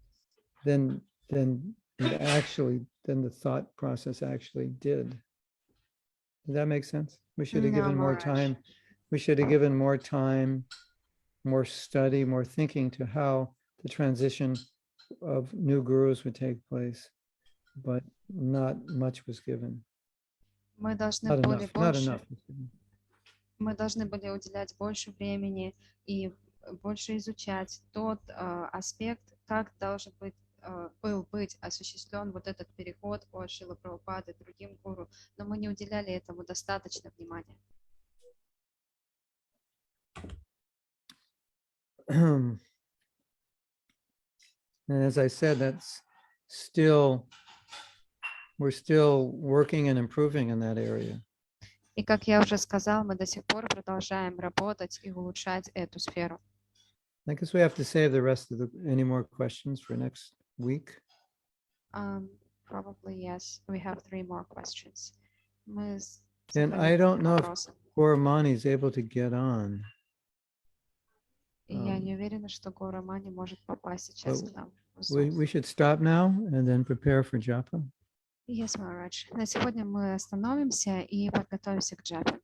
than the thought process actually did. Does that make sense? We should have
No,
given more
Maharaj.
time. We should have given more time, more study, more thinking to how the transition of new gurus would take place, but not much was given.
Мы должны
Not
были
enough. Not
больше,
enough was given.
мы должны были уделять больше времени и больше изучать тот аспект, как должен быть осуществлен вот этот переход от Шрилы Прабхупады к другим гуру, но мы не уделяли этому достаточно внимания.
And as I said, we're still working and improving in that area.
И как я уже сказал, мы до сих пор продолжаем работать и улучшать эту сферу.
I guess we have to save the rest of any more questions for next week.
Probably yes. We have 3 more questions. Мы
And I don't know if Goramani is able to get on.
Я не уверена, что Гаурамани может попасть сейчас к нам.
We should stop now and then prepare for japa.
Yes, Maharaj. На сегодня мы остановимся и подготовимся к джапе.